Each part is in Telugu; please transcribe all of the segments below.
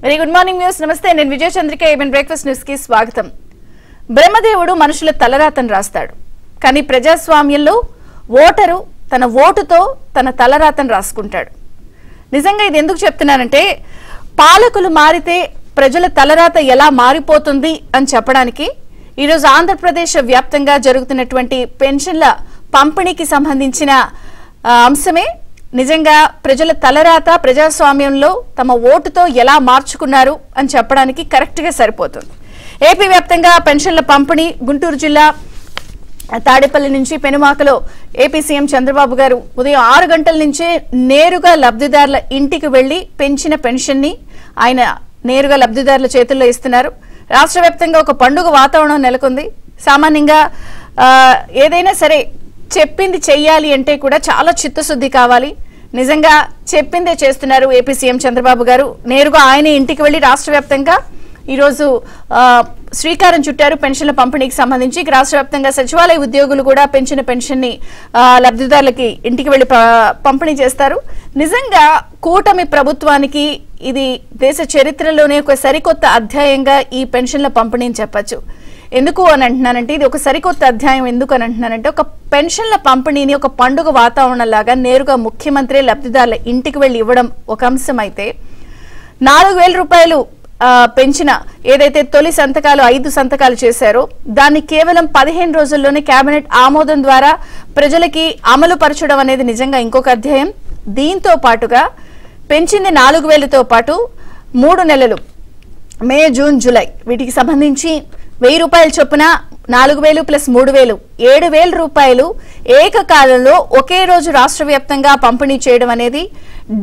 Very good morning news. నమస్తే, నేను విజయ చంద్రిక. ఏబిఎన్ బ్రేక్ఫాస్ట్ న్యూస్ కి స్వాగతం. బ్రహ్మదేవుడు మనుషుల తలరాతను రాస్తాడు, కానీ ప్రజాస్వామ్యంలో ఓటరు తన ఓటుతో తన తలరాతను రాసుకుంటాడు. నిజంగా ఇది ఎందుకు చెప్తున్నానంటే, పాలకులు మారితే ప్రజల తలరాత ఎలా మారిపోతుంది అని చెప్పడానికి ఈరోజు ఆంధ్రప్రదేశ్ వ్యాప్తంగా జరుగుతున్నటువంటి పెన్షన్ల పంపిణీకి సంబంధించిన అంశమే నిజంగా ప్రజల తలరాత ప్రజాస్వామ్యంలో తమ ఓటుతో ఎలా మార్చుకున్నారు అని చెప్పడానికి కరెక్ట్ గా సరిపోతుంది. ఏపీ వ్యాప్తంగా పెన్షన్ల పంపిణీ గుంటూరు జిల్లా తాడేపల్లి నుంచి పెనుమాకలో ఏపీ సీఎం చంద్రబాబు గారు ఉదయం 6 గంటల నుంచే నేరుగా లబ్ధిదారుల ఇంటికి వెళ్లి పెంచిన పెన్షన్ ని ఆయన నేరుగా లబ్ధిదారుల చేతుల్లో ఇస్తున్నారు. రాష్ట్ర వ్యాప్తంగా ఒక పండుగ వాతావరణం నెలకొంది. సామాన్యంగా ఏదైనా సరే చెప్పింది చెయ్యాలి అంటే కూడా చాలా చిత్తశుద్ధి కావాలి. నిజంగా చెప్పిందే చేస్తున్నారు ఏపీ సీఎం చంద్రబాబు గారు. నేరుగా ఆయన ఇంటికి వెళ్లి రాష్ట్ర వ్యాప్తంగా ఈరోజు శ్రీకారం చుట్టారు పెన్షన్ల పంపిణీకి సంబంధించి. రాష్ట్ర వ్యాప్తంగా సచివాలయ ఉద్యోగులు కూడా పెంచిన పెన్షన్ ని లబ్ధిదారులకి ఇంటికి వెళ్లి పంపిణీ చేస్తారు. నిజంగా కూటమి ప్రభుత్వానికి ఇది దేశ చరిత్రలోనే ఒక సరికొత్త అధ్యాయంగా ఈ పెన్షన్ల పంపిణీని చెప్పచ్చు. ఎందుకు అని అంటున్నానంటే, ఇది ఒక సరికొత్త అధ్యాయం ఎందుకు అని అంటున్నానంటే, ఒక పెన్షన్ల పంపిణీని ఒక పండుగ వాతావరణం లాగా నేరుగా ముఖ్యమంత్రి లబ్ధిదారుల ఇంటికి వెళ్లి ఇవ్వడం ఒక అంశం అయితే, 4,000 రూపాయలు పెంచిన ఏదైతే తొలి సంతకాలు 5 సంతకాలు చేశారో దాన్ని కేవలం 15 రోజుల్లోనే కేబినెట్ ఆమోదం ద్వారా ప్రజలకి అమలు పరచడం అనేది నిజంగా ఇంకొక అధ్యాయం. దీంతో పాటుగా పెంచింది 4,000తో పాటు 3 నెలలు మే, జూన్, జూలై వీటికి సంబంధించి 1,000 రూపాయల చొప్పున 4,000 ప్లస్ 3,000 7,000 రూపాయలు ఏకకాలంలో ఒకే రోజు రాష్ట్ర వ్యాప్తంగా పంపిణీ చేయడం అనేది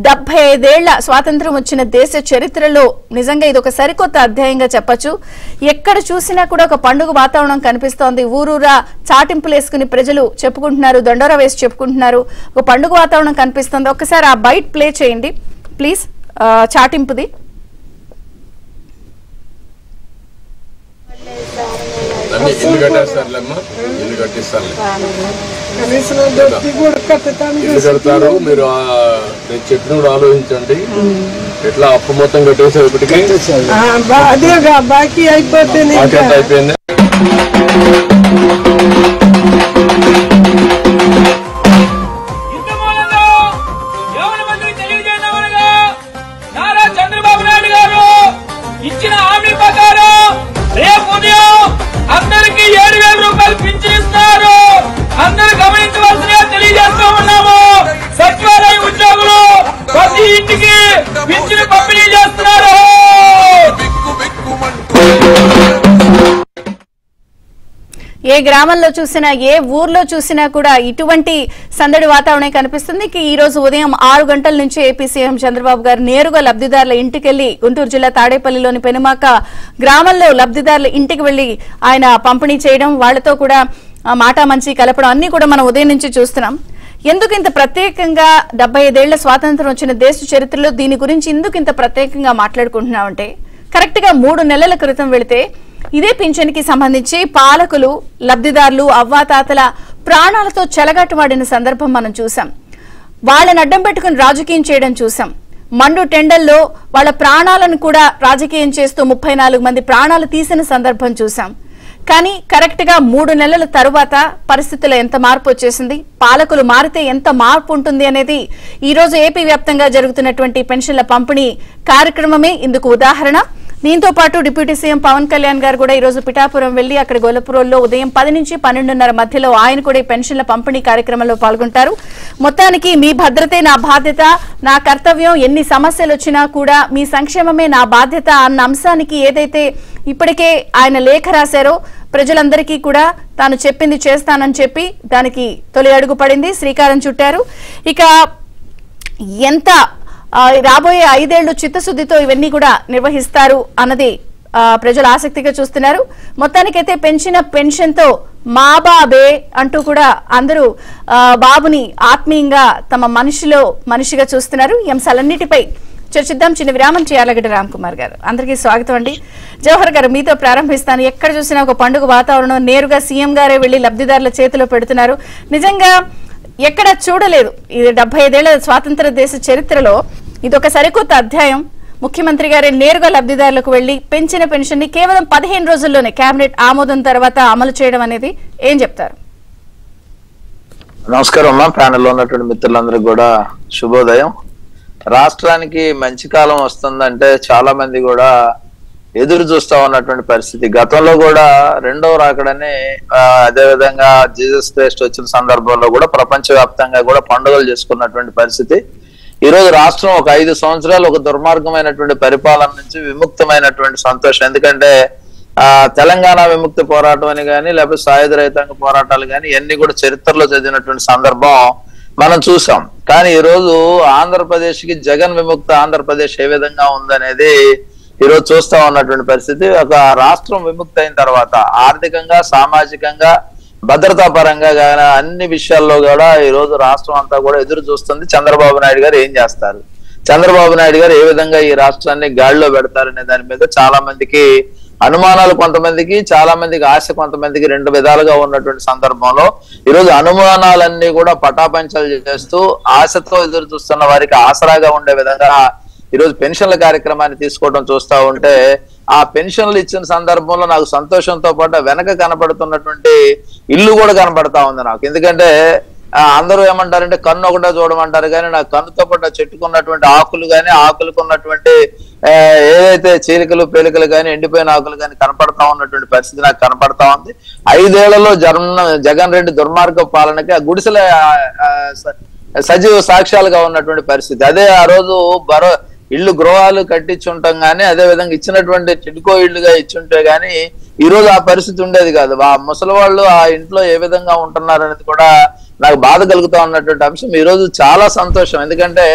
75 ఏళ్ల స్వాతంత్రం వచ్చిన దేశ చరిత్రలో నిజంగా ఇది ఒక సరికొత్త అధ్యాయంగా చెప్పొచ్చు. ఎక్కడ చూసినా కూడా ఒక పండుగ వాతావరణం కనిపిస్తోంది. ఊరూరా చాటింపులు వేసుకుని ప్రజలు చెప్పుకుంటున్నారు, దండోరా వేసి చెప్పుకుంటున్నారు. ఒక పండుగ వాతావరణం కనిపిస్తోంది. ఒకసారి ఆ బైట్ ప్లే చేయండి ప్లీజ్, చాటింపుది. ఇల్లు కట్టేస్తారులేమ్మా, ఇల్లు కట్టిస్తారు, ఇల్లు కడతారు. మీరు నేను చెప్పినప్పుడు ఆలోచించండి. ఎట్లా అప్పు మొత్తం కట్టేసారు ఇప్పటికీ? బాకీ అయిపోయింది. అయిపోయింది. చంద్రబాబు నాయుడు గారు ఇచ్చిన హామీ ప్రకారం రేపు ఉదయం అందరికి 7,000 రూపాయలు పింఛన్ ఇస్తున్నారు. అందరూ గమనించవలసిగా తెలియజేస్తూ ఉన్నాము. సచివాలయ ఉద్యోగులు ప్రతి ఇంటికి పింఛన్ పంపిణీ చేస్తున్నారు. ఏ గ్రామంలో చూసినా, ఏ ఊర్లో చూసినా కూడా ఇటువంటి సందడి వాతావరణం కనిపిస్తుంది. ఈ రోజు ఉదయం 6 గంటల నుంచి ఏపీ సీఎం చంద్రబాబు గారు నేరుగా లబ్ధిదారుల ఇంటికెళ్లి గుంటూరు జిల్లా తాడేపల్లిలోని పెనుమాక గ్రామంలో లబ్ధిదారుల ఇంటికి వెళ్లి ఆయన పంపిణీ చేయడం, వాళ్లతో కూడా మాటా మంచి కలపడం అన్ని కూడా మనం ఉదయం నుంచి చూస్తున్నాం. ఎందుకు ఇంత ప్రత్యేకంగా 75 ఏళ్ల స్వాతంత్రం వచ్చిన దేశ చరిత్రలో దీని గురించి ఎందుకు ఇంత ప్రత్యేకంగా మాట్లాడుకుంటున్నామంటే, కరెక్ట్ గా 3 నెలల క్రితం వెళితే ఇదే పింఛన్కి సంబంధించి పాలకులు, లబ్ధిదారులు, అవ్వాతాతల ప్రాణాలతో చెలగాటమాడిన సందర్భం మనం చూసాం. వాళ్ళని అడ్డం పెట్టుకుని రాజకీయం చేయడం చూసాం. మండు టెండల్లో వాళ్ళ ప్రాణాలను కూడా రాజకీయం చేస్తూ 34 మంది ప్రాణాలు తీసిన సందర్భం చూసాం. కానీ కరెక్ట్ గా 3 నెలల తరువాత పరిస్థితుల్లో ఎంత మార్పు వచ్చేసింది, పాలకులు మారితే ఎంత మార్పు ఉంటుంది అనేది ఈ రోజు ఏపీ వ్యాప్తంగా జరుగుతున్నటువంటి పెన్షన్ల పంపిణీ కార్యక్రమమే ఇందుకు ఉదాహరణ. దీంతో పాటు డిప్యూటీ సీఎం పవన్ కళ్యాణ్ గారు కూడా ఈ రోజు పిఠాపురం వెళ్లి అక్కడ గొల్లపురంలో ఉదయం 10 నుంచి 12:30 మధ్యలో ఆయన కూడా ఈ పెన్షన్ల పంపిణీ కార్యక్రమంలో పాల్గొంటారు. మొత్తానికి మీ భద్రతే నా బాధ్యత, నా కర్తవ్యం, ఎన్ని సమస్యలు వచ్చినా కూడా మీ సంక్షేమమే నా బాధ్యత అన్న అంశానికి ఏదైతే ఇప్పటికే ఆయన లేఖ రాశారో, ప్రజలందరికీ కూడా తాను చెప్పింది చేస్తానని చెప్పి దానికి తొలి అడుగు పడింది, శ్రీకారం చుట్టారు. ఇక ఎంత రాబోయే 5 ఏళ్లు చిత్తశుద్ధితో ఇవన్నీ కూడా నిర్వహిస్తారు అన్నది ప్రజలు ఆసక్తిగా చూస్తున్నారు. మొత్తానికైతే పెంచిన పెన్షన్ తో మా బాబే అంటూ కూడా అందరూ బాబుని ఆత్మీయంగా తమ మనిషిగా చూస్తున్నారు. ఈ అంశాలన్నిటిపై చర్చిద్దాం. చిన్న విరామం చేయాలగడ్డ రామ్ కుమార్ గారు. అందరికీ స్వాగతం అండి. జవహర్ గారు, మీతో ప్రారంభిస్తాను. ఎక్కడ చూసినా ఒక పండుగ వాతావరణం, నేరుగా సీఎం గారే వెళ్లి లబ్ధిదారుల చేతిలో పెడుతున్నారు. నిజంగా ఎక్కడ చూడలేదు. ఇది 75 ఏళ్ల స్వాతంత్ర దేశ చరిత్రలో ఇది ఒక సరికొత్త అధ్యాయం. ముఖ్యమంత్రి గారే నేరుగా లబ్ధిదారులకు వెళ్లి పెంచిన పెన్షన్ ని కేవలం 15 రోజుల్లోనే కేబినెట్ ఆమోదం తర్వాత అమలు చేయడం అనేది ఏం చెప్తారు? నమస్కారం అమ్మా, ప్యానెల్లో ఉన్నటువంటి మిత్రులందరికీ కూడా శుభోదయం. రాష్ట్రానికి మంచి కాలం వస్తుందంటే చాలా మంది కూడా ఎదురు చూస్తా ఉన్నటువంటి పరిస్థితి. గతంలో కూడా రెండవ రాకడని అదేవిధంగా జీసస్ క్రైస్ట్ వచ్చిన సందర్భంలో కూడా ప్రపంచవ్యాప్తంగా కూడా పండుగలు చేసుకున్నటువంటి పరిస్థితి. ఈ రోజు రాష్ట్రం ఒక 5 సంవత్సరాలు ఒక దుర్మార్గమైనటువంటి పరిపాలన నుంచి విముక్తమైనటువంటి సంతోషం. ఎందుకంటే తెలంగాణ విముక్తి పోరాటం అని కానీ లేకపోతే సాయుధ రైతాంగ పోరాటాలు కానీ ఇవన్నీ కూడా చరిత్రలో చదివినటువంటి సందర్భం మనం చూసాం. కానీ ఈ రోజు ఆంధ్రప్రదేశ్ కి జగన్ విముక్త ఆంధ్రప్రదేశ్ ఏ విధంగా ఉందనేది ఈ రోజు చూస్తా ఉన్నటువంటి పరిస్థితి. ఒక రాష్ట్రం విముక్తి అయిన తర్వాత ఆర్థికంగా సామాజికంగా భద్రతా పరంగా కానీ అన్ని విషయాల్లో కూడా ఈ రోజు రాష్ట్రం అంతా కూడా ఎదురు చూస్తుంది చంద్రబాబు నాయుడు గారు ఏం చేస్తారు, చంద్రబాబు నాయుడు గారు ఏ విధంగా ఈ రాష్ట్రాన్ని గాడిలో పెడతారనే దాని మీద చాలా మందికి అనుమానాలు, కొంతమందికి చాలా మందికి ఆశ, కొంతమందికి 2 విధాలుగా ఉన్నటువంటి సందర్భంలో ఈరోజు అనుమానాలన్నీ కూడా పటాపంచలు చేస్తూ ఆశతో ఎదురు చూస్తున్న వారికి ఆసరాగా ఉండే విధంగా ఈరోజు పెన్షన్ల కార్యక్రమాన్ని తీసుకోవడం చూస్తా ఉంటే ఆ పెన్షన్లు ఇచ్చిన సందర్భంలో నాకు సంతోషంతో పాటు వెనక కనపడుతున్నటువంటి ఇల్లు కూడా కనపడతా ఉంది నాకు. ఎందుకంటే అందరూ ఏమంటారంటే కన్ను ఒకటే చూడమంటారు, కానీ నా కన్నుతో పాటు చెట్టుకున్నటువంటి ఆకులు కానీ ఆకులకు ఉన్నటువంటి ఏదైతే చీలికలు పేలికలు కానీ ఎండిపోయిన ఆకులు కానీ కనపడతా ఉన్నటువంటి పరిస్థితి నాకు కనపడతా ఉంది. 5 ఏళ్లలో జగన్ రెడ్డి దుర్మార్గ పాలనకి ఆ గుడిసెల సజీవ సాక్ష్యాలుగా ఉన్నటువంటి పరిస్థితి. అదే ఆ రోజు ఇల్లు గృహాలు కట్టించుంటాం కానీ అదే విధంగా ఇచ్చినటువంటి టిడ్కో ఇళ్లుగా ఇచ్చుంటే గానీ ఈ రోజు ఆ పరిస్థితి ఉండేది కాదు. ఆ ముసలి వాళ్ళు ఆ ఇంట్లో ఏ విధంగా ఉంటున్నారు అనేది కూడా నాకు బాధ కలుగుతా ఉన్నటువంటి అంశం. ఈ రోజు చాలా సంతోషం. ఎందుకంటే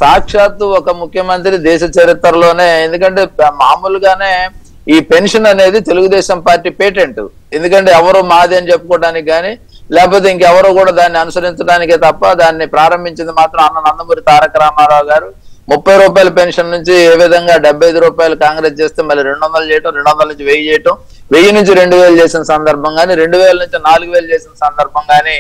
సాక్షాత్తు ఒక ముఖ్యమంత్రి దేశ చరిత్రలోనే, ఎందుకంటే మామూలుగానే ఈ పెన్షన్ అనేది తెలుగుదేశం పార్టీ పేటెంట్. ఎందుకంటే ఎవరు మాది అని చెప్పుకోవడానికి కానీ లేకపోతే ఇంకెవరో కూడా దాన్ని అనుసరించడానికే తప్ప దాన్ని ప్రారంభించింది మాత్రం అన్న నందమూరి తారక రామారావు గారు. 30 రూపాయల పెన్షన్ నుంచి ఏ విధంగా 75 రూపాయలు కాంగ్రెస్ చేస్తే మళ్ళీ 200 చేయటం, 200 నుంచి 1000 చేయటం, 1000 నుంచి 2000 చేసిన సందర్భం కానీ 2000 నుంచి 4000 చేసిన సందర్భం కానీ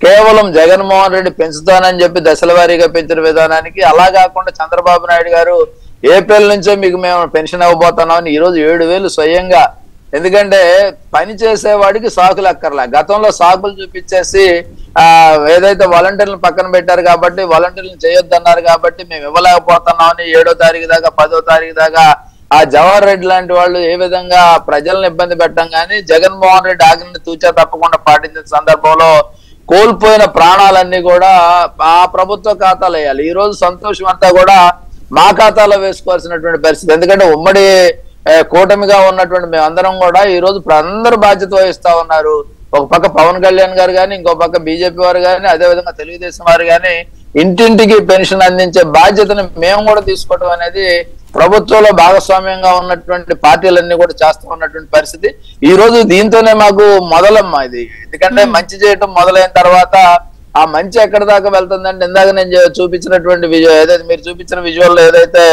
కేవలం జగన్మోహన్ రెడ్డి పెంచుతానని చెప్పి దశల వారీగా పెంచిన విధానానికి, అలా కాకుండా చంద్రబాబు నాయుడు గారు ఏప్రిల్ నుంచే మీకు మేము పెన్షన్ ఇవ్వబోతున్నామని ఈ రోజు 7000 స్వయంగా. ఎందుకంటే పని చేసేవాడికి సాకులు అక్కర్లా. గతంలో సాకులు చూపించేసి ఏదైతే వాలంటీర్లను పక్కన పెట్టారు కాబట్టి వాలంటీర్లను చేయొద్దన్నారు కాబట్టి మేము ఇవ్వలేకపోతున్నామని 7వ తారీఖు దాకా 10వ తారీఖు దాకా ఆ జవహర్ రెడ్డి లాంటి వాళ్ళు ఏ విధంగా ప్రజలను ఇబ్బంది పెట్టడం కానీ జగన్మోహన్ రెడ్డి ఆజ్ఞని తూచా తప్పకుండా పాటించిన సందర్భంలో కోల్పోయిన ప్రాణాలన్నీ కూడా ఆ ప్రభుత్వ ఖాతాలో వేయాలి. ఈ రోజు సంతోషం అంతా కూడా మా ఖాతాలో వేసుకోవాల్సినటువంటి పరిస్థితి. ఎందుకంటే ఉమ్మడి కూటమిగా ఉన్నటువంటి మేమందరం కూడా ఈ రోజు అందరూ బాధ్యత వహిస్తా ఉన్నారు. ఒక పక్క పవన్ కళ్యాణ్ గారు కానీ ఇంకో పక్క బీజేపీ వారు కానీ అదేవిధంగా తెలుగుదేశం వారు కానీ ఇంటింటికి పెన్షన్ అందించే బాధ్యతను మేము కూడా తీసుకోవడం అనేది ప్రభుత్వంలో భాగస్వామ్యంగా ఉన్నటువంటి పార్టీలన్నీ కూడా చేస్తూ ఉన్నటువంటి పరిస్థితి. ఈ రోజు దీంతోనే మాకు మొదలమ్మా ఇది. ఎందుకంటే మంచి చేయటం మొదలైన తర్వాత ఆ మంచి ఎక్కడి దాకా వెళ్తుందంటే ఇందాక నేను చూపించినటువంటి ఏదైతే మీరు చూపించిన విజువల్లో ఏదైతే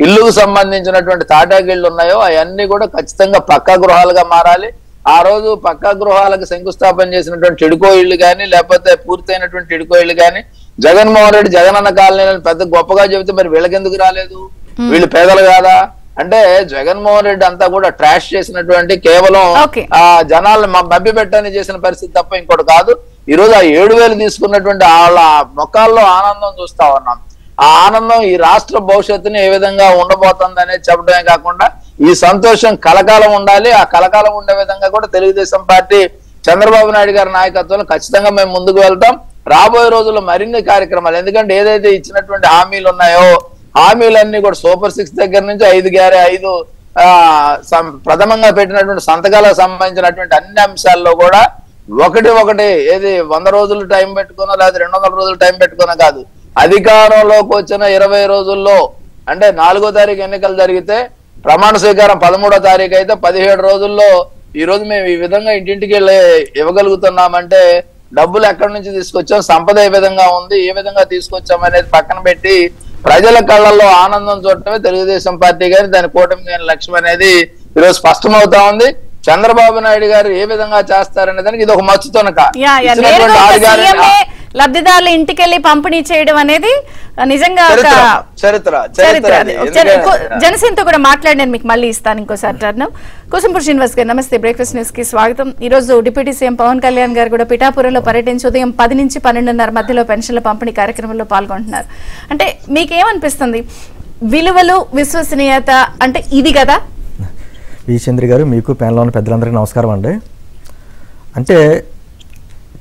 ఇల్లుకు సంబంధించినటువంటి తాటాకిళ్ళు ఉన్నాయో అవన్నీ కూడా ఖచ్చితంగా పక్కా గృహాలుగా మారాలి. ఆ రోజు పక్కా గృహాలకు శంకుస్థాపన చేసినటువంటి టిడ్కో ఇళ్లు కానీ లేకపోతే పూర్తయినటువంటి టిడ్కో ఇళ్లు కానీ జగన్మోహన్ రెడ్డి జగనన్న కాలనీలను పెద్ద గొప్పగా చెబితే మరి వీళ్ళకెందుకు రాలేదు? వీళ్ళు పేదలు కాదా? అంటే జగన్మోహన్ రెడ్డి అంతా కూడా ట్రాష్ చేసినటువంటి కేవలం ఆ జనాలను మభ్య పెట్టని చేసిన పరిస్థితి తప్ప ఇంకోటి కాదు. ఈ రోజు ఆ 7000 తీసుకున్నటువంటి వాళ్ళ మొక్కల్లో ఆనందం చూస్తా ఉన్నాం. ఆ ఆనందం ఈ రాష్ట్ర భవిష్యత్తుని ఏ విధంగా ఉండబోతుంది అనేది చెప్పడమే కాకుండా ఈ సంతోషం కలకాలం ఉండాలి. ఆ కలకాలం ఉండే విధంగా కూడా తెలుగుదేశం పార్టీ చంద్రబాబు నాయుడు గారి నాయకత్వంలో ఖచ్చితంగా మేము ముందుకు వెళ్తాం. రాబోయే రోజుల్లో మరిన్ని కార్యక్రమాలు, ఎందుకంటే ఏదైతే ఇచ్చినటువంటి హామీలు ఉన్నాయో హామీలన్నీ కూడా సూపర్ 6 దగ్గర నుంచి 5 ప్రథమంగా పెట్టినటువంటి సంతకాలకు సంబంధించినటువంటి అన్ని అంశాల్లో కూడా ఒకటి ఏది 100 రోజులు టైం పెట్టుకున్నా లేదా 200 రోజులు టైం పెట్టుకున్నా కాదు, అధికారంలోకి వచ్చిన 20 రోజుల్లో అంటే 4వ తారీఖు ఎన్నికలు జరిగితే ప్రమాణ స్వీకారం 13వ తారీఖు అయితే 17 రోజుల్లో ఈ రోజు మేము ఈ విధంగా ఇంటింటికి ఇవ్వగలుగుతున్నామంటే డబ్బులు ఎక్కడి నుంచి తీసుకొచ్చాం, సంపద ఏ విధంగా ఉంది, ఏ విధంగా తీసుకొచ్చాం అనేది పక్కన పెట్టి ప్రజల కళ్ళల్లో ఆనందం చూడటమే తెలుగుదేశం పార్టీ గాని దాని కూటమి గాని లక్ష్యం అనేది ఈరోజు స్పష్టమవుతా ఉంది. చంద్రబాబు నాయుడు గారు ఏ విధంగా చేస్తారనే దానికి ఇది ఒక మచ్చుతోనక లబ్ధిదారుల ఇంటికి వెళ్ళి పంపిణీ చేయడం అనేది నిజంగా ఒక చరిత్ర. జనసేనతో కూడా మాట్లాడినాను, మీకు మళ్ళీ ఇస్తాను ఇంకోసారి టర్న్. కోసంపూర్ శ్రీనివాస్ గారు నమస్తే, బ్రేక్ఫాస్ట్ న్యూస్ కి స్వాగతం. ఈ రోజు డిప్యూటీ సీఎం పవన్ కళ్యాణ్ గారు కూడా పిఠాపురంలో పర్యటించి ఉదయం 10 నుంచి 12:30 మధ్యలో పెన్షన్ల పంపిణీ కార్యక్రమంలో పాల్గొంటున్నారు. అంటే మీకేమనిపిస్తుంది, విలువలు విశ్వసనీయత అంటే ఇది కదా? చంద్ర గారు, మీకు ప్యానెల్లో ఉన్న పెద్దలందరికీ నమస్కారం అండి. అంటే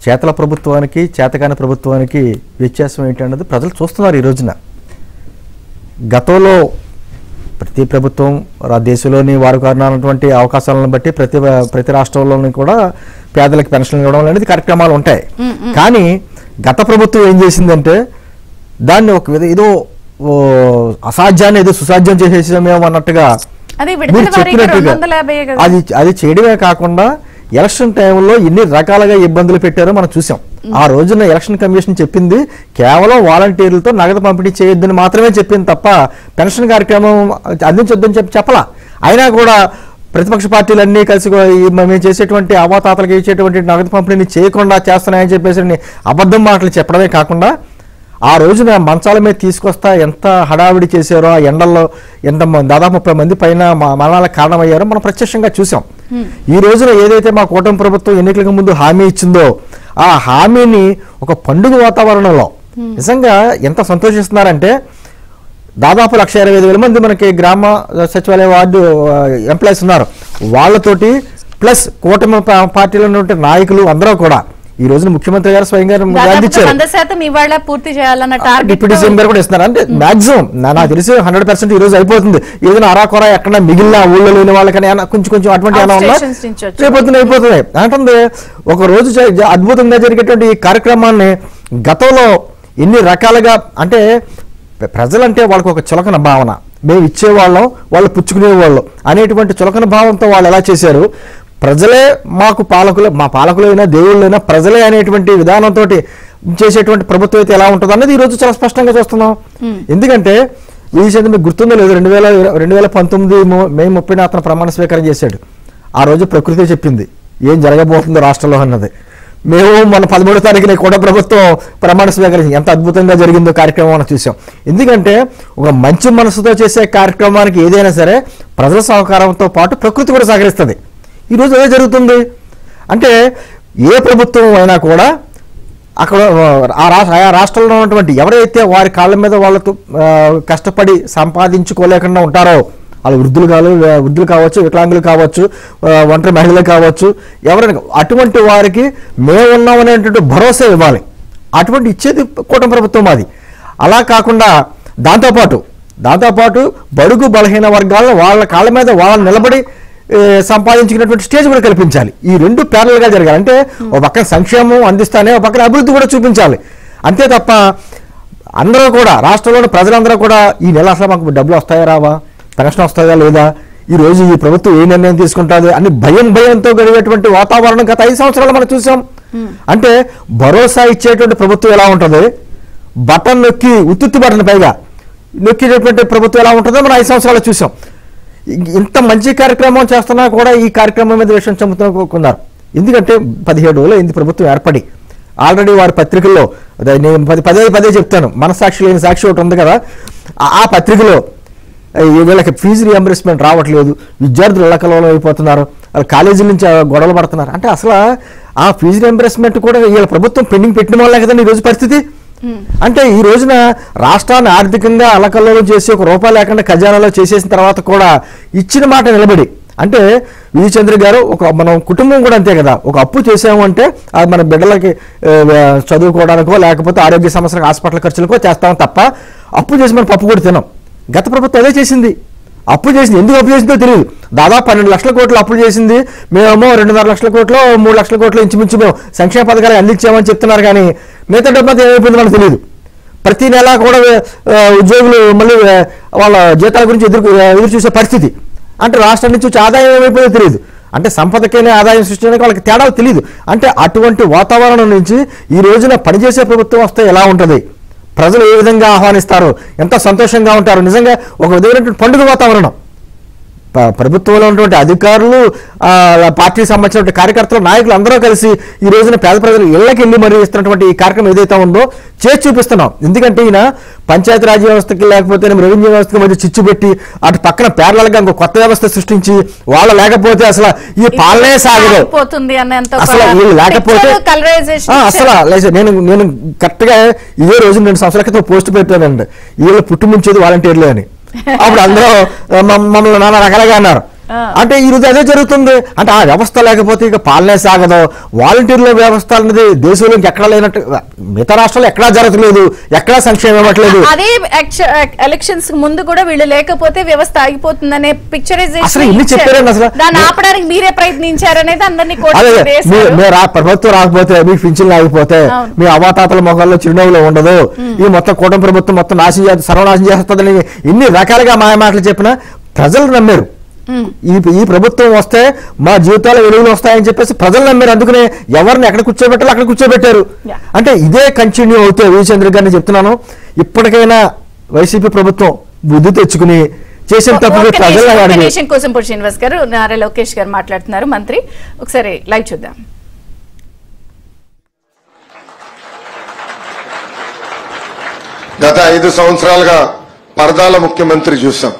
చేతల ప్రభుత్వానికి చేతకాని ప్రభుత్వానికి వ్యత్యాసం ఏంటన్నది ప్రజలు చూస్తున్నారు ఈ రోజున. గతంలో ప్రతి ప్రభుత్వం దేశంలోని వారు కారణమైనటువంటి అవకాశాలను బట్టి ప్రతి రాష్ట్రంలోని కూడా పేదలకు పెన్షన్లు ఇవ్వడం అనేది కార్యక్రమాలు ఉంటాయి. కానీ గత ప్రభుత్వం ఏం చేసిందంటే దాన్ని ఒక ఏదో అసాధ్యాన్ని ఏదో సుసాధ్యం చేసేసామేమో అన్నట్టుగా మీరు చెప్పినట్టుగా అది చేయడమే కాకుండా ఎలక్షన్ టైంలో ఎన్ని రకాలుగా ఇబ్బందులు పెట్టారో మనం చూసాం. ఆ రోజున ఎలక్షన్ కమిషన్ చెప్పింది కేవలం వాలంటీర్లతో నగదు పంపిణీ చేయొద్దని మాత్రమే చెప్పింది తప్ప పెన్షన్ కార్యక్రమం అందించొద్దని చెప్పలా. అయినా కూడా ప్రతిపక్ష పార్టీలన్నీ కలిసి మేము చేసేటువంటి అవాతాతలకు ఇచ్చేటువంటి నగదు పంపిణీని చేయకుండా చేస్తున్నాయని చెప్పేసి అబద్ధం మాటలు చెప్పడమే కాకుండా ఆ రోజున మంచాల మీద తీసుకొస్తా ఎంత హడావిడి చేశారో, ఆ ఎండల్లో ఎంత దాదాపు 30 మంది పైన మరణాలకు కారణమయ్యారో మనం ప్రత్యక్షంగా చూసాం. ఈ రోజున ఏదైతే మా కూటమి ప్రభుత్వం ఎన్నికలకు ముందు హామీ ఇచ్చిందో ఆ హామీని ఒక పండుగ వాతావరణంలో నిజంగా ఎంత సంతోషిస్తున్నారంటే దాదాపు 1,25,000 మంది మనకి గ్రామ సచివాలయ వార్డు ఎంప్లాయీస్ ఉన్నారు. వాళ్ళతోటి ప్లస్ కూటమి పార్టీలో ఉన్న నాయకులు అందరూ కూడా ఈ రోజున ముఖ్యమంత్రి గారు స్వయంగా డిప్యూటీ సీఎం గారు కూడా ఇస్తున్నారు. అంటే మాక్సిమం నాకు తెలిసి 100% ఈ రోజు అయిపోతుంది. ఏదైనా అరాకొర ఎక్కడ మిగిలిన ఊళ్ళో లేని వాళ్ళకైనా కొంచెం అటువంటి అయిపోతుంది అంటే ఒక రోజు అద్భుతంగా జరిగేటువంటి ఈ కార్యక్రమాన్ని గతంలో ఎన్ని రకాలుగా అంటే ప్రజలంటే వాళ్ళకి ఒక చులకన భావన, మేము ఇచ్చేవాళ్ళం వాళ్ళు పుచ్చుకునేవాళ్ళం అనేటువంటి చులకన భావంతో వాళ్ళు ఎలా చేశారు, ప్రజలే మాకు పాలకులు, మా పాలకులైనా దేవుళ్ళైనా ప్రజలే అనేటువంటి విధానంతో చేసేటువంటి ప్రభుత్వం అయితే ఎలా ఉంటుందో అన్నది ఈ రోజు చాలా స్పష్టంగా చూస్తున్నాం. ఎందుకంటే విజయచంద్ర మీకు గుర్తుందో లేదు, 2019 మే 30న అతను ప్రమాణ స్వీకారం చేశాడు. ఆ రోజు ప్రకృతి చెప్పింది ఏం జరగబోతుందో రాష్ట్రంలో అన్నది. మేము మన 13వ తారీఖున కూడా ప్రభుత్వం ప్రమాణ స్వీకరించి ఎంత అద్భుతంగా జరిగిందో కార్యక్రమం మనం చూసాం. ఎందుకంటే ఒక మంచి మనసుతో చేసే కార్యక్రమానికి ఏదైనా సరే ప్రజల సహకారంతో పాటు ప్రకృతి కూడా సహకరిస్తుంది. ఈరోజు అదే జరుగుతుంది. అంటే ఏ ప్రభుత్వం అయినా కూడా అక్కడ ఆయా రాష్ట్రంలో ఉన్నటువంటి ఎవరైతే వారి కాళ్ళ మీద వాళ్ళతో కష్టపడి సంపాదించుకోలేకుండా ఉంటారో, వాళ్ళు వృద్ధులు కావచ్చు, వికలాంగులు కావచ్చు, ఒంటరి మహిళలు కావచ్చు, ఎవరైనా అటువంటి వారికి మేము ఉన్నాం అనేటువంటి భరోసా ఇవ్వాలి. అటువంటి ఇచ్చేది కూటమి ప్రభుత్వం అది. అలా కాకుండా దాంతోపాటు బడుగు బలహీన వర్గాలను వాళ్ళ కాళ్ళ మీద వాళ్ళని నిలబడి సంపాదించుకున్నటువంటి స్టేజ్ కూడా కల్పించాలి. ఈ రెండు ప్యారల్గా జరగాలి. అంటే ఒక పక్కన సంక్షేమం అందిస్తానే ఒక పక్కన అభివృద్ధి కూడా చూపించాలి. అంతే తప్ప అందరూ కూడా రాష్ట్రంలోని ప్రజలందరూ కూడా ఈ నెల అసలు మాకు డబ్బులు వస్తాయా రావా, పెన్షన్ వస్తుందా లేదా, ఈ రోజు ఈ ప్రభుత్వం ఏ నిర్ణయం తీసుకుంటుంది అని భయంతో గడిగేటువంటి వాతావరణం గత 5 సంవత్సరాలు మనం చూసాం. అంటే భరోసా ఇచ్చేటువంటి ప్రభుత్వం ఎలా ఉంటుంది, బటన్ నొక్కి ఉత్తుత్తి బటన్ పైగా నొక్కేటటువంటి ప్రభుత్వం ఎలా ఉంటుందో మనం 5 సంవత్సరాలు చూసాం. ఇంత మంచి కార్యక్రమం చేస్తున్నా కూడా ఈ కార్యక్రమం మీద విషయం చెబుతున్నారు. ఎందుకంటే 17 రోజులు అయింది ప్రభుత్వం ఏర్పడి. ఆల్రెడీ వారి పత్రికల్లో నేను పదే చెప్తాను, మనసాక్షి లేని సాక్షి ఒకటి ఉంది కదా, ఆ పత్రికలో వీళ్ళకి ఫీజు రియంబర్స్మెంట్ రావట్లేదు, విద్యార్థులు ఇళ్లకల్లో అయిపోతున్నారు, వాళ్ళు కాలేజీల నుంచి గొడవలు పడుతున్నారు. అంటే అసలు ఆ ఫీజు రియంబర్స్మెంట్ కూడా వీళ్ళ ప్రభుత్వం పెండింగ్ పెట్టిన వాళ్ళే కదండి ఈరోజు పరిస్థితి. అంటే ఈ రోజున రాష్ట్రాన్ని ఆర్థికంగా అలకల్లోలం చేసి ఒక రూపాయి లేకుండా ఖజానాలో చేసేసిన తర్వాత కూడా ఇచ్చిన మాట నిలబడి, అంటే విజయచంద్ర గారు మనం కుటుంబం కూడా అంతే కదా, ఒక అప్పు చేసాము అంటే అది మన బిడ్డలకి చదువుకోవడానికో లేకపోతే ఆరోగ్య సమస్యలకు హాస్పిటల్ ఖర్చులకో చేస్తాం తప్ప అప్పు చేసి మనం పప్పు కూడా తినాం. గత ప్రభుత్వం అదే చేసింది. అప్పు చేసింది, ఎందుకు అప్పు చేసిందో తెలియదు. దాదాపు 12 లక్షల కోట్లు అప్పులు చేసింది. మేమేమో 2.5 లక్షల కోట్లు 3 లక్షల కోట్లు ఇంచుమించు మేము సంక్షేమ పథకాలు అందించామని చెప్తున్నారు. కానీ మిగతా డబ్బు ఏమైపోయింది మనకు తెలియదు. ప్రతి నెల కూడా ఉద్యోగులు మళ్ళీ వాళ్ళ జీతాల గురించి ఎదురు చూసే పరిస్థితి. అంటే రాష్ట్రం నుంచి వచ్చే ఆదాయం ఏమైపోయిందో తెలియదు. అంటే సంపదకైనా ఆదాయం సృష్టించడానికి వాళ్ళకి తేడాలు తెలియదు. అంటే అటువంటి వాతావరణం నుంచి ఈ రోజున పనిచేసే ప్రభుత్వం వస్తే ఎలా ఉంటుంది, ప్రజలు ఏ విధంగా ఆహ్వానిస్తారు, ఎంత సంతోషంగా ఉంటారు, నిజంగా ఒక విధమైనటువంటి పండుగ వాతావరణం. ప్రభుత్వంలో ఉన్నటువంటి అధికారులు, పార్టీకి సంబంధించిన కార్యకర్తలు, నాయకులు అందరూ కలిసి ఈ రోజున పేద ప్రజలు ఇళ్లకి వెళ్ళి మరీ ఇస్తున్నటువంటి ఈ కార్యక్రమం ఏదైతే ఉందో చేసి చూపిస్తున్నాం. ఎందుకంటే ఈయన పంచాయతీరాజ్ వ్యవస్థకి లేకపోతే రెవెన్యూ వ్యవస్థకి మధ్య చిచ్చు పెట్టి అటు పక్కన పేర్లగా ఇంకో కొత్త వ్యవస్థ సృష్టించి వాళ్ళ లేకపోతే అసలు ఈ పాలనే సాగదు, అసలు వీళ్ళు లేకపోతే అసలు నేను కరెక్ట్ గా ఇదే రోజు 2 సంవత్సరాల క్రితం పోస్ట్ పెట్టానండి, వీళ్ళు పుట్టుముంచేది వాలంటీర్లు అని. అప్పుడు అందరూ మమ్మల్ని నానా రకాలుగా అన్నారు. అంటే ఈ రోజు అదే జరుగుతుంది. అంటే ఆ వ్యవస్థ లేకపోతే ఇక పాలనే సాగదు. వాలంటీర్ల వ్యవస్థ అనేది దేశంలో ఎక్కడా లేనట్టు, మిగతా రాష్ట్రాల్లో ఎక్కడా జరగట్లేదు, ఎక్కడా సంక్షేమం ఇవ్వట్లేదు. అదే ఎలక్షన్స్ ముందు కూడా వీళ్ళు లేకపోతే వ్యవస్థ ఆగిపోతుందనే పిక్చరైజేషన్ ఇన్ని చెప్పారండి. అసలు దాన్ని ఆపడానికి మీరే ప్రయత్నించారనేది అందరినీ ప్రభుత్వం రాకపోతే మీకు పింఛన్లు ఆగిపోతే మీ అవాతాతల మొహాల్లో చిరునవ్వులో ఉండదు, ఈ మొత్తం కూటమి ప్రభుత్వం మొత్తం సర్వనాశనం చేస్తుందని ఇన్ని రకాలుగా మాయ మాటలు చెప్పినా ప్రజలు నమ్మారు. ఈ ప్రభుత్వం వస్తే మా జీవితాల్లో వెలుగులు వస్తాయని చెప్పేసి ప్రజలు నమ్మారు. అందుకనే ఎవరిని ఎక్కడ కూర్చోబెట్టాలో అక్కడ కూర్చోబెట్టారు. అంటే ఇదే కంటిన్యూ అవుతే విజయచంద్ర గారిని చెప్తున్నాను, ఇప్పటికైనా వైసీపీ ప్రభుత్వం బుద్ధి తెచ్చుకుని చేసిన తప్పు ప్రజలు కోసం పొడి శ్రీనివాస్ గారు, నారా లోకేష్ గారు మాట్లాడుతున్నారు, మంత్రి. ఒకసారి లైవ్ చూద్దాం. గత 5 సంవత్సరాలుగా పరదాల ముఖ్యమంత్రి చూసాం,